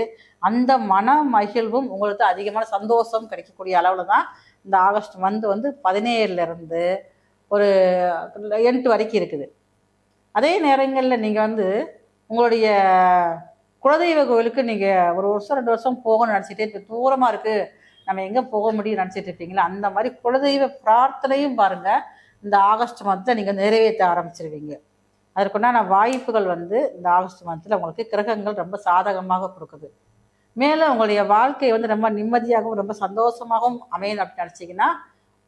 [SPEAKER 1] அந்த மன மகிழ்வும் உங்களுக்கு அதிகமான சந்தோஷம் கிடைக்கக்கூடிய அளவில் தான் இந்த ஆகஸ்ட் மந்த் வந்து 17லேருந்து ஒரு 8 வரைக்கும் இருக்குது. அதே நேரங்களில் நீங்கள் வந்து உங்களுடைய குலதெய்வ கோவிலுக்கு நீங்கள் ஒரு வருஷம் 2 வருஷம் போகணும்னு நினச்சிட்டே இப்போ தூரமாக இருக்குது நம்ம எங்கே போக முடியும் நினச்சிட்டு இருப்பீங்களா, அந்த மாதிரி குலதெய்வ பிரார்த்தனையும் பாருங்கள் இந்த ஆகஸ்ட் மந்தில் நீங்கள் நிறைவேற்ற ஆரம்பிச்சிருவீங்க. அதற்குண்டான வாய்ப்புகள் வந்து இந்த ஆகஸ்ட் மந்தில் உங்களுக்கு கிரகங்கள் ரொம்ப சாதகமாக கொடுக்குது. மேலும் உங்களுடைய வாழ்க்கை வந்து ரொம்ப நிம்மதியாகவும் ரொம்ப சந்தோஷமாகவும் அமையணும் அப்படின்னு நினச்சிங்கன்னா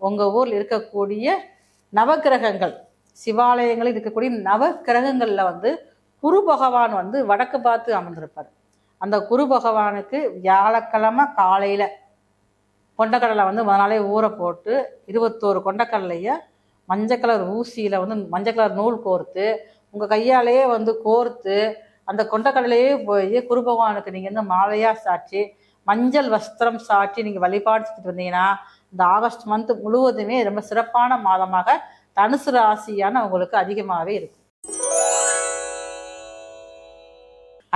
[SPEAKER 1] உங்கள் ஊரில் இருக்கக்கூடிய நவக்கிரகங்கள், சிவாலயங்களில் இருக்கக்கூடிய நவக்கிரகங்களில் வந்து குரு பகவான் வந்து வடக்கு பார்த்து அமர்ந்திருப்பார். அந்த குரு பகவானுக்கு வியாழக்கிழமை காலையில் கொண்டக்கடலை வந்து முதனாலே ஊற போட்டு 21 கொண்டக்கடலையை மஞ்சள் கலர் ஊசியில் வந்து மஞ்சள் கலர் நூல் கோர்த்து உங்கள் கையாலேயே வந்து கோர்த்து அந்த கொண்டக்கடலையே போய் குரு பகவானுக்கு நீங்கள் வந்து மாலையாக சாட்சி மஞ்சள் வஸ்திரம் சாட்சி நீங்கள் வழிபாடு செஞ்சுட்டு வந்தீங்கன்னா இந்த ஆகஸ்ட் மந்த் முழுவதுமே ரொம்ப சிறப்பான மாதமாக தனுசு ராசியான உங்களுக்கு அதிகமாகவே இருக்கும்.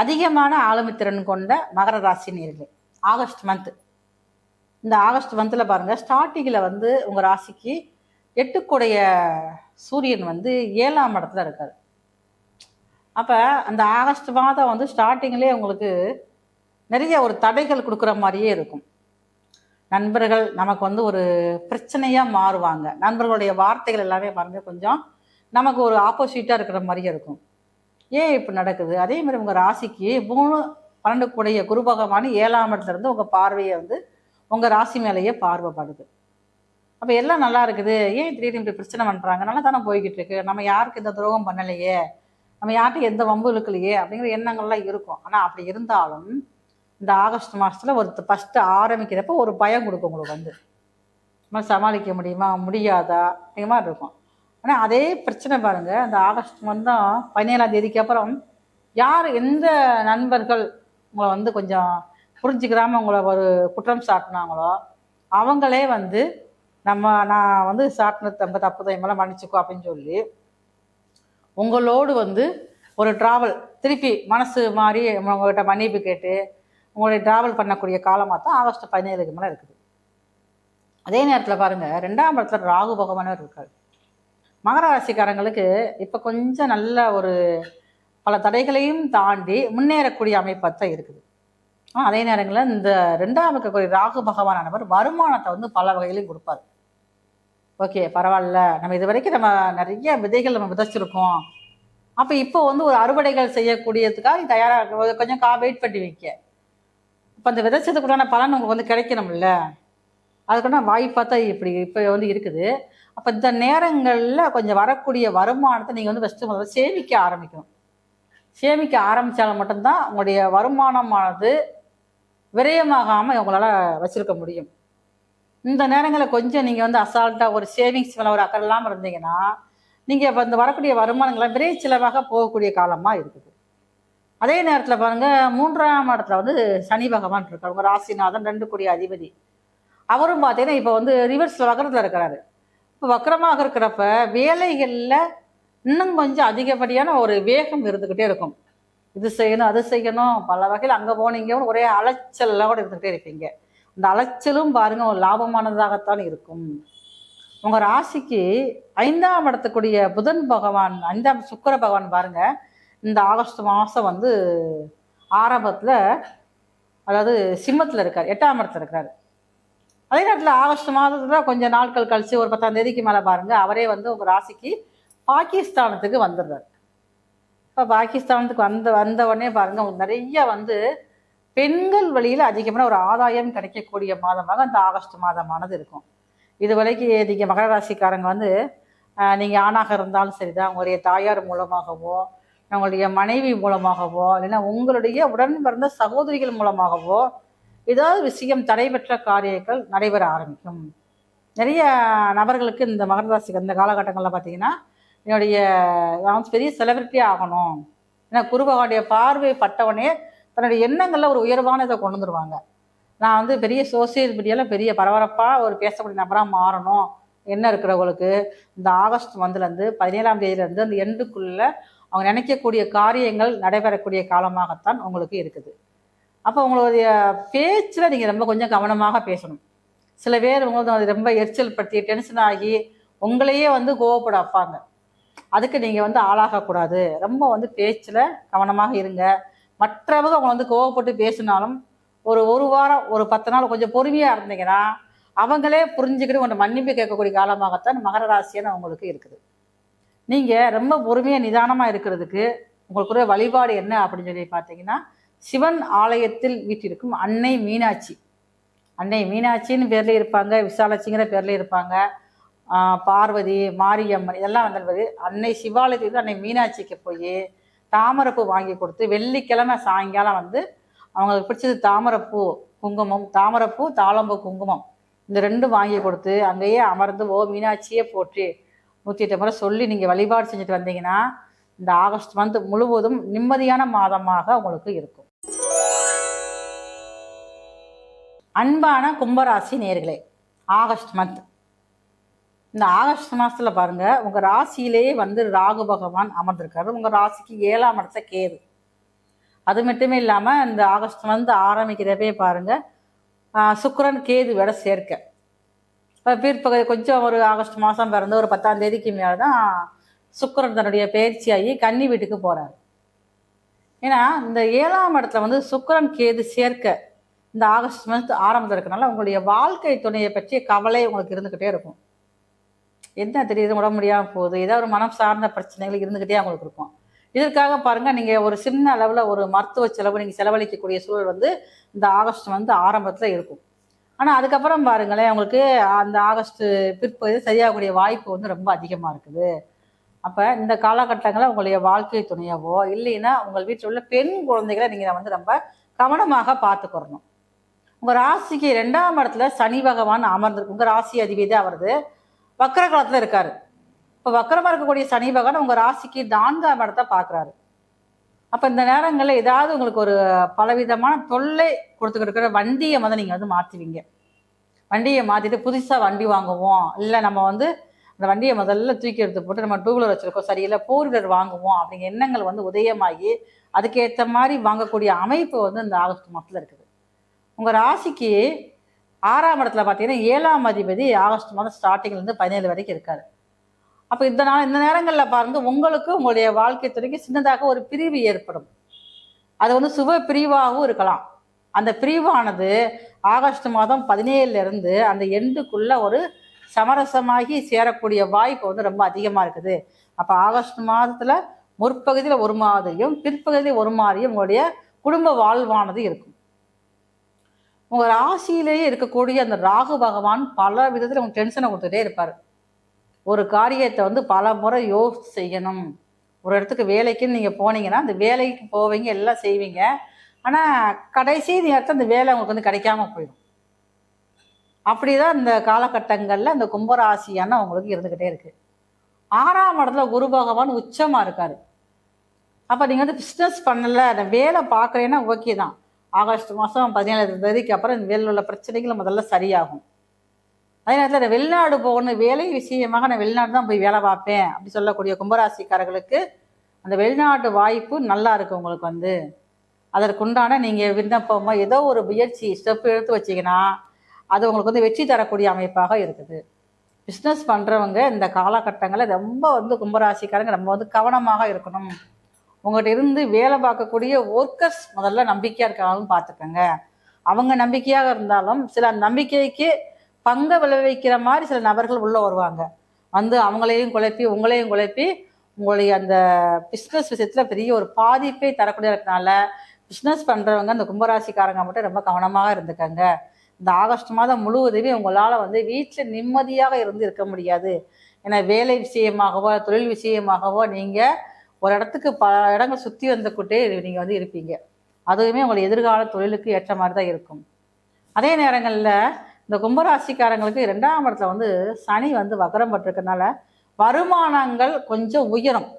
[SPEAKER 1] அதிகமான ஆளுமைத்திறன் கொண்ட மகர ராசி நேயர்களே, ஆகஸ்ட் மந்த் இந்த ஆகஸ்ட் மந்தில் பாருங்கள் ஸ்டார்டிங்கில் வந்து உங்கள் ராசிக்கு 8 சூரியன் வந்து 7ஆம் இடத்துல இருக்கார். அப்போ அந்த ஆகஸ்ட் மாதம் வந்து ஸ்டார்டிங்லேயே உங்களுக்கு நிறைய ஒரு தடைகள் கொடுக்குற மாதிரியே இருக்கும். நண்பர்கள் நமக்கு வந்து ஒரு பிரச்சனையாக மாறுவாங்க. நண்பர்களுடைய வார்த்தைகள் எல்லாமே பாருங்கள் கொஞ்சம் நமக்கு ஒரு ஆப்போசிட்டாக இருக்கிற மாதிரியே இருக்கும். ஏன் இப்போ நடக்குது? அதே மாதிரி உங்கள் ராசிக்கு 3-12 குரு பகவான் 7ஆம் இடத்துலேருந்து உங்கள் பார்வையை வந்து உங்கள் ராசி மேலேயே பார்வைப்படுது. அப்போ எல்லாம் நல்லா இருக்குது, ஏன் திடீர்னு இப்படி பிரச்சனை பண்ணுறாங்க, நல்லா தானே போய்கிட்டு இருக்கு, நம்ம யாருக்கு எந்த துரோகம் பண்ணலையே, நம்ம யார்கிட்ட எந்த வம்பு இழுக்கலையே அப்படிங்கிற எண்ணங்கள்லாம் இருக்கும். ஆனால் அப்படி இருந்தாலும் இந்த ஆகஸ்ட் மாதத்தில் ஒரு ஃபஸ்ட்டு ஆரம்பிக்கிறப்ப ஒரு பயம் கொடுக்கும் உங்களுக்கு வந்து நம்ம சமாளிக்க முடியுமா முடியாதா அப்படிங்கிற மாதிரி இருக்கும். ஆனால் அதே பிரச்சனை பாருங்கள் அந்த ஆகஸ்ட் மாதம் 17ஆம் தேதிக்கு அப்புறம் யார் எந்த நண்பர்கள் உங்களை வந்து கொஞ்சம் புரிஞ்சுக்கிறாமல் உங்களை ஒரு குற்றம் சாட்டினாங்களோ அவங்களே வந்து நான் வந்து சாட்டினது ரொம்ப தப்பு தான், மேலே மன்னிச்சுக்கோ அப்படின்னு சொல்லி உங்களோடு வந்து ஒரு ட்ராவல் திருப்பி மனசு மாறி உங்கள்கிட்ட மன்னிப்பு கேட்டு உங்களுடைய ட்ராவல் பண்ணக்கூடிய காலமாக தான் ஆகஸ்ட் 17க்கு மேலே இருக்குது. அதே நேரத்தில் பாருங்கள் 2ஆம் இடத்துல ராகு பகவானவர் இருக்கார். மகர ராசிக்காரங்களுக்கு இப்போ கொஞ்சம் நல்ல ஒரு பல தடைகளையும் தாண்டி முன்னேறக்கூடிய அமைப்பாக தான் இருக்குது. ஆனால் அதே நேரங்களில் இந்த 2ஆம் இருக்கக்கூடிய ராகு பகவானவர் வருமானத்தை வந்து பல வகையிலையும் கொடுப்பார். ஓகே பரவாயில்ல, நம்ம இது வரைக்கும் நம்ம நிறைய விதைகள் நம்ம விதைச்சிருக்கோம், அப்போ இப்போ வந்து ஒரு அறுவடைகள் செய்யக்கூடியதுக்காக தயாராக கொஞ்சம் வெயிட் பண்ணி வைக்க, இப்போ அந்த விதைச்சதுக்குண்டான பலன் உங்களுக்கு வந்து கிடைக்கணும்ல, அதுக்குண்டான வாய்ப்பாக தான் இப்படி இப்போ வந்து இருக்குது. அப்போ இந்த நேரங்களில் கொஞ்சம் வரக்கூடிய வருமானத்தை நீங்கள் வந்து ஃபஸ்ட்டு முதல்ல சேமிக்க ஆரம்பிக்கணும். சேமிக்க ஆரம்பித்தாலும் மட்டும்தான் உங்களுடைய வருமானமானது விரயமாகாமல் உங்களால் வச்சுருக்க முடியும். இந்த நேரங்களில் கொஞ்சம் நீங்கள் வந்து அசால்ட்டாக ஒரு சேவிங்ஸ் மேலே ஒரு அக்கறை இல்லாமல் இருந்தீங்கன்னா நீங்கள் இப்போ இந்த வரக்கூடிய வருமானங்கள்லாம் விரை செலவாக போகக்கூடிய காலமாக இருக்குது. அதே நேரத்தில் பாருங்கள் 3ஆம் இடத்துல வந்து சனி பகவான் இருக்கார், உங்கள் ராசிநாதன் 2 அதிபதி. அவரும் பார்த்தீங்கன்னா இப்போ வந்து ரிவர்ஸில் வக்கரத்தில் இருக்கிறாரு. இப்போ வக்கரமாக இருக்கிறப்ப வேலைகளில் இன்னும் கொஞ்சம் அதிகப்படியான ஒரு வேகம் இருந்துக்கிட்டே இருக்கும். இது செய்யணும் அது செய்யணும் பல வகையில் அங்கே போனீங்க ஒரே அலைச்சல்லாம் கூட இருந்துக்கிட்டே இருப்பீங்க. அந்த அலைச்சலும் பாருங்கள் ஒரு லாபமானதாகத்தான் இருக்கும். உங்கள் ராசிக்கு 5ஆம் இடத்துக்குரிய புதன் பகவான் 5ஆம் சுக்கிர பகவான் பாருங்கள் இந்த ஆகஸ்ட் மாதம் வந்து ஆரம்பத்தில் அதாவது சிம்மத்தில் இருக்கார், 8ஆம் இடத்துல இருக்கிறார். அதே நேரத்தில் ஆகஸ்ட் மாதத்தில் கொஞ்சம் நாட்கள் கழித்து ஒரு 10ஆம் தேதிக்கு மேலே பாருங்கள் அவரே வந்து உங்கள் ராசிக்கு பாகிஸ்தானத்துக்கு வந்துடுறார். இப்போ பாகிஸ்தானத்துக்கு வந்த உடனே பாருங்கள் உங்களுக்கு நிறைய வந்து பெண்கள் வழியில் அதிகமான ஒரு ஆதாயம் கிடைக்கக்கூடிய மாதமாக அந்த ஆகஸ்ட் மாதமானது இருக்கும். இது வரைக்கும் நீங்கள் மகர ராசிக்காரங்க வந்து நீங்கள் ஆணாக இருந்தாலும் சரிதான், உங்களுடைய தாயார் மூலமாகவோ உங்களுடைய மனைவி மூலமாகவோ இல்லைன்னா உங்களுடைய உடன் பிறந்த சகோதரிகள் மூலமாகவோ ஏதாவது விஷயம் தடைபெற்ற காரியங்கள் நடைபெற ஆரம்பிக்கும். நிறைய நபர்களுக்கு இந்த மகர ராசிக்கு இந்த காலகட்டங்களில் பார்த்தீங்கன்னா என்னுடைய நான் பெரிய செலிபிரிட்டி ஆகணும், ஏன்னா குருபகவானுடைய பார்வை பட்டவனே தன்னுடைய எண்ணங்களில் ஒரு உயர்வான இதை கொண்டு வந்துருவாங்க. நான் வந்து பெரிய சோசியல் மீடியாவில் பெரிய பரபரப்பாக ஒரு பேசக்கூடிய நபராக மாறணும் என்ன இருக்கிறவங்களுக்கு இந்த ஆகஸ்ட் மந்த்லேருந்து 17ஆம் தேதியிலேருந்து அந்த எண்டுக்குள்ளே அவங்க நினைக்கக்கூடிய காரியங்கள் நடைபெறக்கூடிய காலமாகத்தான் உங்களுக்கு இருக்குது. அப்போ உங்களுடைய பேச்சில் நீங்கள் ரொம்ப கொஞ்சம் கவனமாக பேசணும். சில பேர் உங்களுக்கு ரொம்ப எரிச்சல் படுத்தி டென்ஷன் ஆகி உங்களையே வந்து கோவப்பட வைப்பாங்க. அதுக்கு நீங்கள் வந்து ஆளாகக்கூடாது. ரொம்ப வந்து பேச்சில் கவனமாக இருங்க. மற்றவங்க அவங்க வந்து கோவப்பட்டு பேசினாலும் ஒரு வாரம் ஒரு 10 நாள் கொஞ்சம் பொறுமையாக இருந்தீங்கன்னா அவங்களே புரிஞ்சுக்கிட்டு உங்களை மன்னிப்பு கேட்கக்கூடிய காலமாகத்தான் மகர ராசியான உங்களுக்கு இருக்குது. நீங்கள் ரொம்ப பொறுமையாக நிதானமாக இருக்கிறதுக்கு உங்களுக்குரிய வழிபாடு என்ன அப்படின்னு சொல்லி பார்த்தீங்கன்னா சிவன் ஆலயத்தில் வீட்டிற்கும் அன்னை மீனாட்சி, அன்னை மீனாட்சின்னு பேர்லேயே இருப்பாங்க, விசாலாட்சிங்கிற பேர்லேயே இருப்பாங்க, பார்வதி மாரியம்மன் இதெல்லாம் வந்தது. அன்னை சிவாலயத்துக்கு அன்னை மீனாட்சிக்கு போய் தாமரைப்பூ வாங்கி கொடுத்து வெள்ளிக்கிழமை சாயங்காலம் வந்து அவங்களுக்கு பிடிச்சது தாமரைப்பூ குங்குமம், தாமரைப்பூ தாளம்பூ குங்குமம் இந்த ரெண்டும் வாங்கி கொடுத்து அங்கேயே அமர்ந்து ஓ மீனாட்சியே போற்றி 108 முறை சொல்லி நீங்கள் வழிபாடு செஞ்சுட்டு வந்தீங்கன்னா இந்த ஆகஸ்ட் மந்த் முழுவதும் நிம்மதியான மாதமாக உங்களுக்கு இருக்கும். அன்பான கும்பராசி நேயர்களே, ஆகஸ்ட் மந்த் இந்த ஆகஸ்ட் மாதத்தில் பாருங்கள் உங்கள் ராசியிலேயே வந்து ராகு பகவான் அமர்ந்திருக்காரு. உங்கள் ராசிக்கு 7ஆம் இடத்த கேது. அது மட்டுமே இல்லாமல் இந்த ஆகஸ்ட் மந்த் ஆரம்பிக்கிறப்பே பாருங்கள் சுக்கிரன் கேது விட சேர்க்க பிற்பகுதி கொஞ்சம் ஒரு ஆகஸ்ட் மாதம் பிறந்து ஒரு 10ஆம் தேதிக்கு மேலே தான் சுக்கிரன் தன்னுடைய பயிற்சியாகி கன்னி வீட்டுக்கு போகிறார். ஏன்னா இந்த 7ஆம் இடத்துல வந்து சுக்கிரன் கேது சேர்க்க இந்த ஆகஸ்ட் மந்த் ஆரம்பத்தில் இருக்கனால உங்களுடைய வாழ்க்கை துணையை பற்றிய கவலை உங்களுக்கு இருந்துக்கிட்டே இருக்கும். என்ன தெரியுது உடம்பு முடியாமல் போகுது, ஏதாவது ஒரு மனம் சார்ந்த பிரச்சனைகள் இருந்துக்கிட்டே அவங்களுக்கு இருக்கும். இதற்காக பாருங்கள் நீங்கள் ஒரு சின்ன அளவில் ஒரு மருத்துவ செலவு நீங்கள் செலவழிக்கக்கூடிய சூழல் வந்து இந்த ஆகஸ்ட் வந்து ஆரம்பத்தில் இருக்கும். ஆனால் அதுக்கப்புறம் பாருங்களேன் உங்களுக்கு அந்த ஆகஸ்ட் பிற்பகுதி சரியாகக்கூடிய வாய்ப்பு வந்து ரொம்ப அதிகமாக இருக்குது. அப்போ இந்த காலகட்டங்களில் உங்களுடைய வாழ்க்கை துணையவோ இல்லைன்னா உங்கள் வீட்டில் உள்ள பெண் குழந்தைகளை நீங்கள் வந்து ரொம்ப கவனமாக பார்த்துக்கிறணும். உங்கள் ராசிக்கு 2ஆம் இடத்துல சனி பகவான் அமர்ந்திருக்கு. உங்கள் ராசி அதிபதி அவரது வக்கர காலத்தில் இருக்கார். இப்போ வக்கரமாக இருக்கக்கூடிய சனி பகவான் உங்கள் ராசிக்கு 4ஆம் இடத்தை பார்க்குறாரு. அப்போ இந்த நேரங்களில் ஏதாவது உங்களுக்கு ஒரு பலவிதமான தொல்லை கொடுத்துக்கிட்டு இருக்கிற வண்டியை வந்து நீங்கள் வந்து மாற்றுவீங்க. வண்டியை மாற்றிட்டு புதுசாக வண்டி வாங்குவோம், இல்லை நம்ம வந்து அந்த வண்டியை முதல்ல தூக்கி எடுத்து போட்டு நம்ம 2 வீலர் வச்சுருக்கோம் சரியில்லை 4 வீலர் வாங்குவோம் அப்படிங்கிற எண்ணங்கள் வந்து உதயமாகி அதுக்கேற்ற மாதிரி வாங்கக்கூடிய அமைப்பு வந்து இந்த ஆகஸ்ட் மாதத்தில் இருக்குது. உங்கள் ராசிக்கு 6ஆம் இடத்துல பார்த்தீங்கன்னா 7ஆம் அதிபதி ஆகஸ்ட் மாதம் ஸ்டார்டிங்லேருந்து 17 வரைக்கும் இருக்கார். அப்போ இந்த நேரங்களில் பாருங்கள் உங்களுக்கு உங்களுடைய வாழ்க்கை துறைக்கு சின்னதாக ஒரு பிரிவு ஏற்படும். அது வந்து சுப பிரிவாகவும் இருக்கலாம். அந்த பிரிவானது ஆகஸ்ட் மாதம் 17லேருந்து அந்த எண்டுக்குள்ளே ஒரு சமரசமாகி சேரக்கூடிய வாய்ப்பு வந்து ரொம்ப அதிகமாக இருக்குது. அப்போ ஆகஸ்ட் மாதத்தில் முற்பகுதியில் ஒரு மாதிரியும் பிற்பகுதியில் ஒரு மாதிரியும் உங்களுடைய குடும்ப வாழ்வானது இருக்கும். உங்கள் ராசியிலேயே இருக்கக்கூடிய அந்த ராகு பகவான் பல விதத்தில் உங்களுக்கு டென்ஷனை கொடுத்துட்டே இருப்பார். ஒரு காரியத்தை வந்து பல முறை யோசித்து செய்யணும். ஒரு இடத்துக்கு வேலைக்குன்னு நீங்கள் போனீங்கன்னா அந்த வேலைக்கு போவீங்க எல்லாம் செய்வீங்க, ஆனால் கடைசி நேரத்தில் அந்த வேலை உங்களுக்கு வந்து கிடைக்காம போயிடும். அப்படி தான் இந்த காலகட்டங்களில் இந்த கும்பராசியான உங்களுக்கு இருந்துக்கிட்டே இருக்குது. 6ஆம் இடத்துல குரு பகவான் உச்சமாக இருக்கார். அப்போ நீங்கள் வந்து பிஸ்னஸ் பண்ணலை அந்த வேலை பார்க்குறேன்னா ஓகே தான். ஆகஸ்ட் மாதம் 17ஆம் தேதிக்கு அப்புறம் இந்த வேலையில் உள்ள பிரச்சனைகள் முதல்ல சரியாகும். அதே நேரத்தில் வெளிநாடு போகணும், வேலை விஷயமாக நான் வெளிநாடு தான் போய் வேலை பார்ப்பேன் அப்படி சொல்லக்கூடிய கும்பராசிக்காரர்களுக்கு அந்த வெளிநாட்டு வாய்ப்பு நல்லா இருக்குது உங்களுக்கு வந்து. அதற்குண்டான நீங்கள் விண்ணப்பமாக ஏதோ ஒரு முயற்சி ஸ்டெப் எடுத்து வச்சிங்கன்னா அது உங்களுக்கு வந்து வெற்றி தரக்கூடிய அமைப்பாக இருக்குது. பிஸ்னஸ் பண்ணுறவங்க இந்த காலகட்டங்களில் ரொம்ப வந்து கும்பராசிக்காரங்க நம்ம வந்து கவனமாக இருக்கணும். உங்கள்கிட்ட இருந்து வேலை பார்க்கக்கூடிய ஒர்க்கர்ஸ் முதல்ல நம்பிக்கையாக இருக்காங்கன்னு பார்த்துக்கோங்க. அவங்க நம்பிக்கையாக இருந்தாலும் சில நம்பிக்கைக்கு பங்க விளைவிக்கிற மாதிரி சில நபர்கள் உள்ளே வருவாங்க. வந்து அவங்களையும் குழப்பி உங்களையும் குழப்பி உங்களுடைய அந்த பிஸ்னஸ் விஷயத்தில் பெரிய ஒரு பாதிப்பை தரக்கூடிய இருக்கனால பிஸ்னஸ் பண்ணுறவங்க அந்த கும்பராசிக்காரங்க மட்டும் ரொம்ப கவனமாக இருந்துக்கங்க. இந்த ஆகஸ்ட் மாதம் முழுவதுமே உங்களால் வந்து வீட்டில் நிம்மதியாக இருக்க முடியாது. ஏன்னா வேலை விஷயமாகவோ தொழில் விஷயமாகவோ நீங்கள் ஒரு இடத்துக்கு பல இடங்கள் சுற்றி வந்துக்கிட்டே நீங்கள் வந்து இருப்பீங்க. அதுவுமே உங்களுடைய எதிர்கால தொழிலுக்கு ஏற்ற மாதிரி தான் இருக்கும். அதே நேரங்களில் இந்த கும்பராசிக்காரங்களுக்கு 2ஆம் இடத்துல வந்து சனி வந்து வக்கரம் பட்டிருக்கனால வருமானங்கள் கொஞ்சம் உயரும்.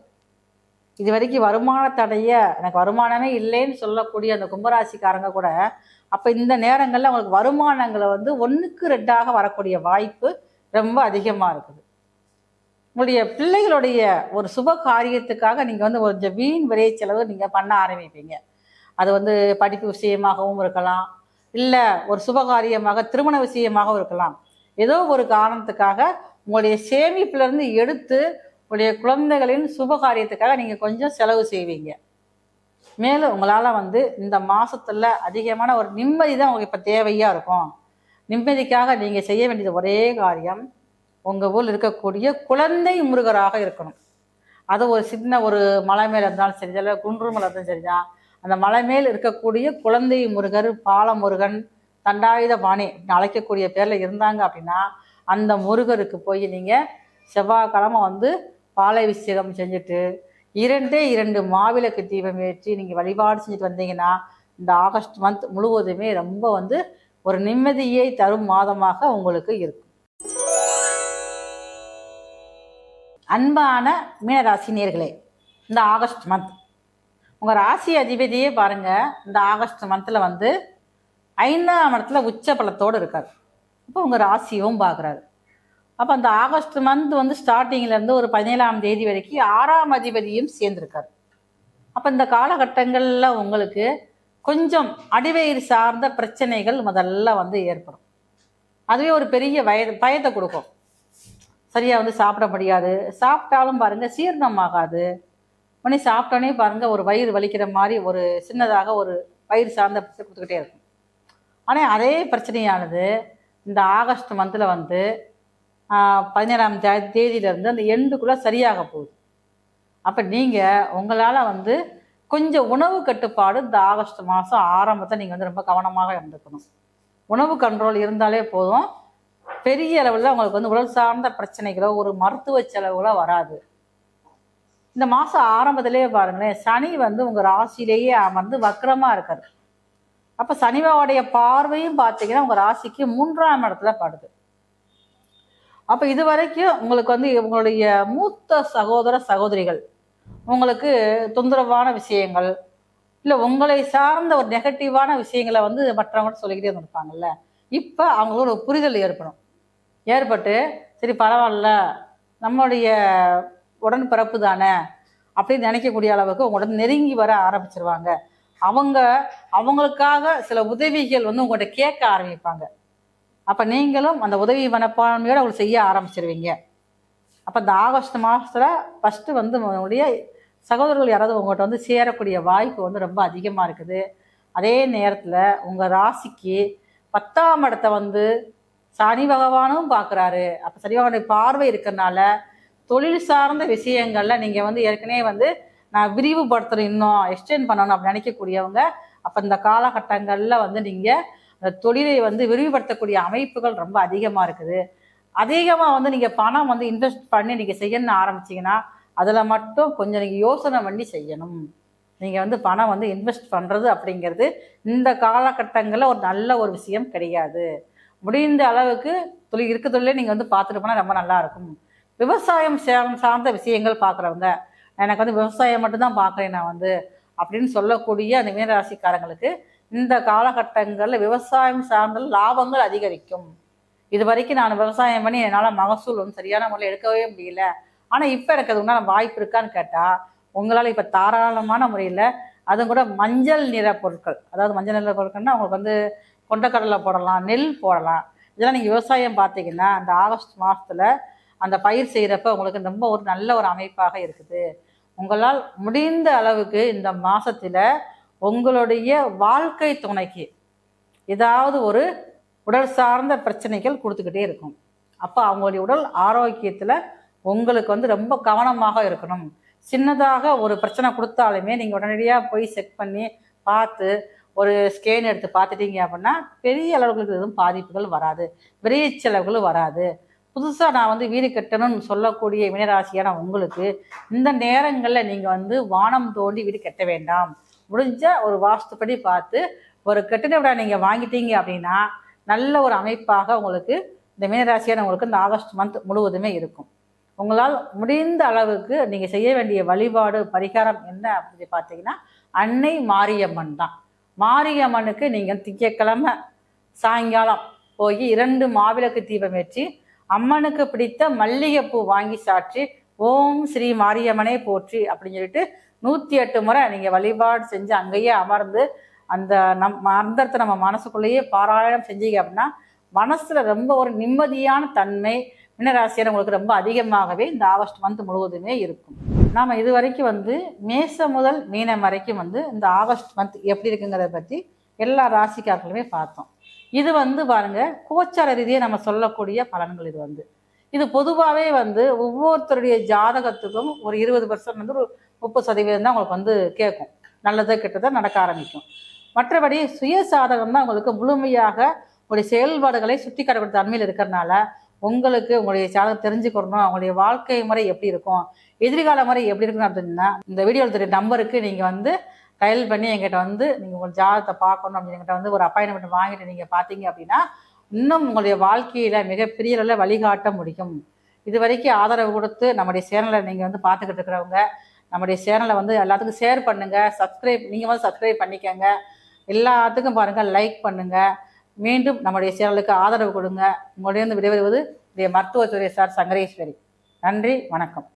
[SPEAKER 1] இது வரைக்கும் வருமான தடைய எனக்கு வருமானமே இல்லைன்னு சொல்லக்கூடிய அந்த கும்பராசிக்காரங்க கூட அப்போ இந்த நேரங்களில் அவங்களுக்கு வருமானங்களை வந்து 1க்கு 2ஆக வரக்கூடிய வாய்ப்பு ரொம்ப அதிகமாக இருக்குது. உங்களுடைய பிள்ளைகளுடைய ஒரு சுப காரியத்துக்காக நீங்கள் வந்து கொஞ்சம் வீண் விரை செலவு நீங்கள் பண்ண ஆரம்பிப்பீங்க. அது வந்து படிப்பு விஷயமாகவும் இருக்கலாம், இல்லை ஒரு சுபகாரியமாக திருமண விஷயமாகவும் இருக்கலாம். ஏதோ ஒரு காரணத்துக்காக உங்களுடைய சேமிப்பிலிருந்து எடுத்து உங்களுடைய குழந்தைகளின் சுபகாரியத்துக்காக நீங்கள் கொஞ்சம் செலவு செய்வீங்க. மேலும் உங்களால் வந்து இந்த மாதத்தில் அதிகமான ஒரு நிம்மதி தான் உங்களுக்கு இப்போ தேவையாக இருக்கும். நிம்மதிக்காக நீங்கள் செய்ய வேண்டியது ஒரே காரியம், உங்கள் ஊரில் இருக்கக்கூடிய குழந்தை முருகராக இருக்கணும். அது ஒரு சின்ன ஒரு மலை மேலே இருந்தாலும் சரி, இல்லை குன்று மலை இருந்தாலும் சரிதான், அந்த மலை மேல் இருக்கக்கூடிய குழந்தை முருகர், பாலமுருகன், தண்டாயுத பாணி அழைக்கக்கூடிய பேரில் இருந்தாங்க அப்படின்னா அந்த முருகருக்கு போய் நீங்கள் செவ்வாய்க்கிழமை வந்து பாலாபிஷேகம் செஞ்சுட்டு 2 மாவிளக்கு தீபம் ஏற்றி நீங்கள் வழிபாடு செஞ்சுட்டு வந்தீங்கன்னா இந்த ஆகஸ்ட் மந்த் முழுவதுமே ரொம்ப வந்து ஒரு நிம்மதியை தரும் மாதமாக உங்களுக்கு இருக்கும். அன்பான மீனராசி நேயர்களே, இந்த ஆகஸ்ட் மந்த் உங்கள் ராசி அதிபதியே பாருங்கள், இந்த ஆகஸ்ட் மந்தில் வந்து 5ஆம் இடத்துல உச்ச பலத்தோடு இருக்கார். இப்போ உங்கள் ராசியும் பார்க்குறாரு. அப்போ அந்த ஆகஸ்ட் மந்த் வந்து ஸ்டார்டிங்லேருந்து ஒரு 17ஆம் தேதி வரைக்கும் 6ஆம் அதிபதியும் சேர்ந்துருக்கார். அப்போ இந்த காலகட்டங்களில் உங்களுக்கு கொஞ்சம் அடிவயிறு சார்ந்த பிரச்சனைகள் முதல்ல வந்து ஏற்படும். அதுவே ஒரு பெரிய பயத்தை கொடுக்கும். சரியாக வந்து சாப்பிட முடியாது, சாப்பிட்டாலும் பாருங்கள் சீரணம் ஆகாது. உடனே சாப்பிட்டோன்னே பாருங்கள் ஒரு வயிறு வலிக்கிற மாதிரி ஒரு சின்னதாக ஒரு வயிறு சார்ந்த பிரச்சனை கொடுத்துக்கிட்டே இருக்கும். ஆனால் அதே பிரச்சனையானது இந்த ஆகஸ்ட் மந்தில் வந்து 17ஆம் தேதியிலேருந்து அந்த எண்டுக்குள்ளே சரியாக போகுது. அப்போ நீங்கள் உங்களால் வந்து கொஞ்சம் உணவு கட்டுப்பாடு இந்த ஆகஸ்ட் மாதம் ஆரம்பத்தை நீங்கள் வந்து ரொம்ப கவனமாக இருந்துக்கணும். உணவு கண்ட்ரோல் இருந்தாலே போதும், பெரிய அளவில் உங்களுக்கு வந்து உடல் சார்ந்த பிரச்சனைகளோ ஒரு மருத்துவ செலவுகளோ வராது. இந்த மாதம் ஆரம்பத்திலே பாருங்களேன், சனி வந்து உங்கள் ராசியிலேயே அமர்ந்து வக்ரமாக இருக்காரு. அப்போ சனிவாவுடைய பார்வையும் பார்த்தீங்கன்னா உங்கள் ராசிக்கு 3ஆம் இடத்துல படுது. அப்போ இது வரைக்கும் உங்களுக்கு வந்து உங்களுடைய மூத்த சகோதர சகோதரிகள் உங்களுக்கு தொந்தரவான விஷயங்கள், இல்லை உங்களை சார்ந்த ஒரு நெகட்டிவான விஷயங்களை வந்து மற்றவங்க சொல்லிக்கிட்டே இருந்திருப்பாங்கல்ல, இப்போ அவங்களோட ஒரு புரிதல் ஏற்பட்டு சரி பரவாயில்ல நம்மளுடைய உடன்பிறப்பு தானே அப்படின்னு நினைக்கக்கூடிய அளவுக்கு உங்களோட நெருங்கி வர ஆரம்பிச்சிருவாங்க. அவங்களுக்காக சில உதவிகள் வந்து உங்கள்கிட்ட கேட்க ஆரம்பிப்பாங்க. அப்போ நீங்களும் அந்த உதவி மனப்பான்மையோடு அவங்களை செய்ய ஆரம்பிச்சிருவீங்க. அப்போ இந்த ஆகஸ்ட் மாதத்தில் ஃபஸ்ட்டு வந்து உங்களுடைய சகோதரர்கள் யாராவது உங்கள்கிட்ட வந்து சேரக்கூடிய வாய்ப்பு வந்து ரொம்ப அதிகமாக இருக்குது. அதே நேரத்தில் உங்கள் ராசிக்கு 10ஆம் இடத்தை வந்து சனி பகவானும் பார்க்குறாரு. அப்போ சனி பகவானுடைய பார்வை இருக்கிறதுனால தொழில் சார்ந்த விஷயங்களில் நீங்கள் வந்து ஏற்கனவே வந்து நான் விரிவுபடுத்தணும், இன்னும் எக்ஸ்டெண்ட் பண்ணணும் அப்படின்னு நினைக்கக்கூடியவங்க அப்போ இந்த காலகட்டங்களில் வந்து நீங்கள் அந்த தொழிலை வந்து விரிவுபடுத்தக்கூடிய அமைப்புகள் ரொம்ப அதிகமாக இருக்குது. அதிகமாக வந்து நீங்கள் பணம் வந்து இன்வெஸ்ட் பண்ணி நீங்கள் செய்யணும்னு ஆரம்பிச்சிங்கன்னா அதில் மட்டும் கொஞ்சம் நீங்கள் யோசனை பண்ணி செய்யணும். நீங்கள் வந்து பணம் வந்து இன்வெஸ்ட் பண்ணுறது அப்படிங்கிறது இந்த காலகட்டங்களில் ஒரு நல்ல ஒரு விஷயம் கிடையாது. முடிந்த அளவுக்கு தொழிலே நீங்கள் வந்து பார்த்துட்டு போனால் ரொம்ப நல்லாயிருக்கும். விவசாயம் சார்ந்த விஷயங்கள் பார்க்குறவங்க, எனக்கு வந்து விவசாயம் மட்டும்தான் பார்க்குறேன் நான் வந்து அப்படின்னு சொல்லக்கூடிய அந்த மீனராசிக்காரங்களுக்கு இந்த காலகட்டங்களில் விவசாயம் சார்ந்த லாபங்கள் அதிகரிக்கும். இது வரைக்கும் நான் விவசாயம் பண்ணி என்னால் மகசூல் வந்து சரியான முறையில் எடுக்கவே முடியல, ஆனால் இப்போ எனக்கு அது உண்டான வாய்ப்பு இருக்கான்னு கேட்டால் உங்களால் இப்போ தாராளமான முறையில் அதுவும் கூட மஞ்சள் நிற பொருட்கள், அதாவது மஞ்சள் நிற பொருட்கள்னால் உங்களுக்கு வந்து கொண்டக்கடலை போடலாம், நெல் போடலாம். இதெல்லாம் நீங்கள் விவசாயம் பார்த்தீங்கன்னா அந்த ஆகஸ்ட் மாதத்தில் அந்த பயிர் செய்கிறப்ப உங்களுக்கு ரொம்ப ஒரு நல்ல ஒரு அமைப்பாக இருக்குது. உங்களால் முடிந்த அளவுக்கு இந்த மாதத்தில் உங்களுடைய வாழ்க்கை துணைக்கு ஏதாவது ஒரு உடல் சார்ந்த பிரச்சனைகள் கொடுத்துக்கிட்டே இருக்கும். அப்போ அவங்களுடைய உடல் ஆரோக்கியத்தில் உங்களுக்கு வந்து ரொம்ப கவனமாக இருக்கணும். சின்னதாக ஒரு பிரச்சனை கொடுத்தாலுமே நீங்கள் உடனடியாக போய் செக் பண்ணி பார்த்து ஒரு ஸ்கேன் எடுத்து பார்த்துட்டீங்க அப்படின்னா பெரிய அளவுகளுக்கு எதுவும் பாதிப்புகள் வராது, விரைய செலவுகள் வராது. புதுசாக நான் வந்து வீடு கட்டணும்னு சொல்லக்கூடிய மீனராசியான உங்களுக்கு இந்த நேரங்களில் நீங்கள் வந்து வானம் தோண்டி வீடு கட்ட வேண்டாம். முடிஞ்ச ஒரு வாஸ்துப்படி பார்த்து ஒரு கட்டிட விட நீங்கள் வாங்கிட்டீங்க அப்படின்னா நல்ல ஒரு அமைப்பாக உங்களுக்கு இந்த மீனராசியான உங்களுக்கு இந்த ஆகஸ்ட் மந்த் முழுவதுமே இருக்கும். உங்களால் முடிந்த அளவுக்கு நீங்கள் செய்ய வேண்டிய வழிபாடு பரிகாரம் என்ன அப்படின்னு பார்த்தீங்கன்னா அன்னை மாரியம்மன் தான். மாரியம்மனுக்கு நீங்கள் திங்கட்கிழமை சாயங்காலம் போய் 2 மாவிளக்கு தீபம் ஏற்றி அம்மனுக்கு பிடித்த மல்லிகைப்பூ வாங்கி சாற்றி ஓம் ஸ்ரீ மாரியம்மனே போற்றி அப்படின்னு சொல்லிட்டு 108 முறை நீங்கள் வழிபாடு செஞ்சு அங்கேயே அமர்ந்து அந்த மந்திரத்தை நம்ம மனசுக்குள்ளேயே பாராயணம் செஞ்சீங்க அப்படின்னா மனசில் ரொம்ப ஒரு நிம்மதியான தன்மை மீனராசியான உங்களுக்கு ரொம்ப அதிகமாகவே இந்த ஆகஸ்ட் மந்த் முழுவதுமே இருக்கும். நாம் இது வரைக்கும் வந்து மேசம் முதல் மீனம் வரைக்கும் வந்து இந்த ஆகஸ்ட் மந்த் எப்படி இருக்குங்கிறத பற்றி எல்லா ராசிக்காரர்களுமே பார்த்தோம். இது வந்து பாருங்கள் கோச்சார ரீதியாக நம்ம சொல்லக்கூடிய பலன்கள். இது பொதுவாகவே வந்து ஒவ்வொருத்தருடைய ஜாதகத்துக்கும் ஒரு 20% வந்து ஒரு 30% தான் உங்களுக்கு வந்து கேட்கும், நல்லதை கெட்டதை நடக்க ஆரம்பிக்கும். மற்றபடி சுய சாதகம் தான் உங்களுக்கு முழுமையாக ஒரு செயல்பாடுகளை சுட்டி காட்டக்கூடிய தன்மையில் இருக்கிறதுனால உங்களுக்கு உங்களுடைய ஜாதகம் தெரிஞ்சுக்கணும், அவங்களுடைய வாழ்க்கை முறை எப்படி இருக்கும், எதிர்கால முறை எப்படி இருக்கணும் அப்படின்னா இந்த வீடியோவில் தெரிய நம்பருக்கு நீங்கள் வந்து டயல் பண்ணி எங்கிட்ட வந்து நீங்கள் உங்கள் ஜாதகத்தை பார்க்கணும் அப்படின்னு எங்கிட்ட வந்து ஒரு அப்பாயின்மெண்ட் வாங்கிட்டு நீங்கள் பார்த்தீங்க அப்படின்னா இன்னும் உங்களுடைய வாழ்க்கையில் மிகப்பெரிய அளவில் வழிகாட்ட முடியும். இது வரைக்கும் ஆதரவு கொடுத்து நம்முடைய சேனலை நீங்கள் வந்து பார்த்துக்கிட்டு இருக்கிறவங்க நம்முடைய சேனலை வந்து எல்லாத்துக்கும் ஷேர் பண்ணுங்கள், நீங்கள் வந்து சப்ஸ்கிரைப் பண்ணிக்கோங்க, எல்லாத்துக்கும் பாருங்கள், லைக் பண்ணுங்கள். மீண்டும் நம்முடைய சேனலுக்கு ஆதரவு கொடுங்க. உங்களுடைய விடைபெறுவது மருத்துவத்துறை சார் சங்கரேஸ்வரி. நன்றி, வணக்கம்.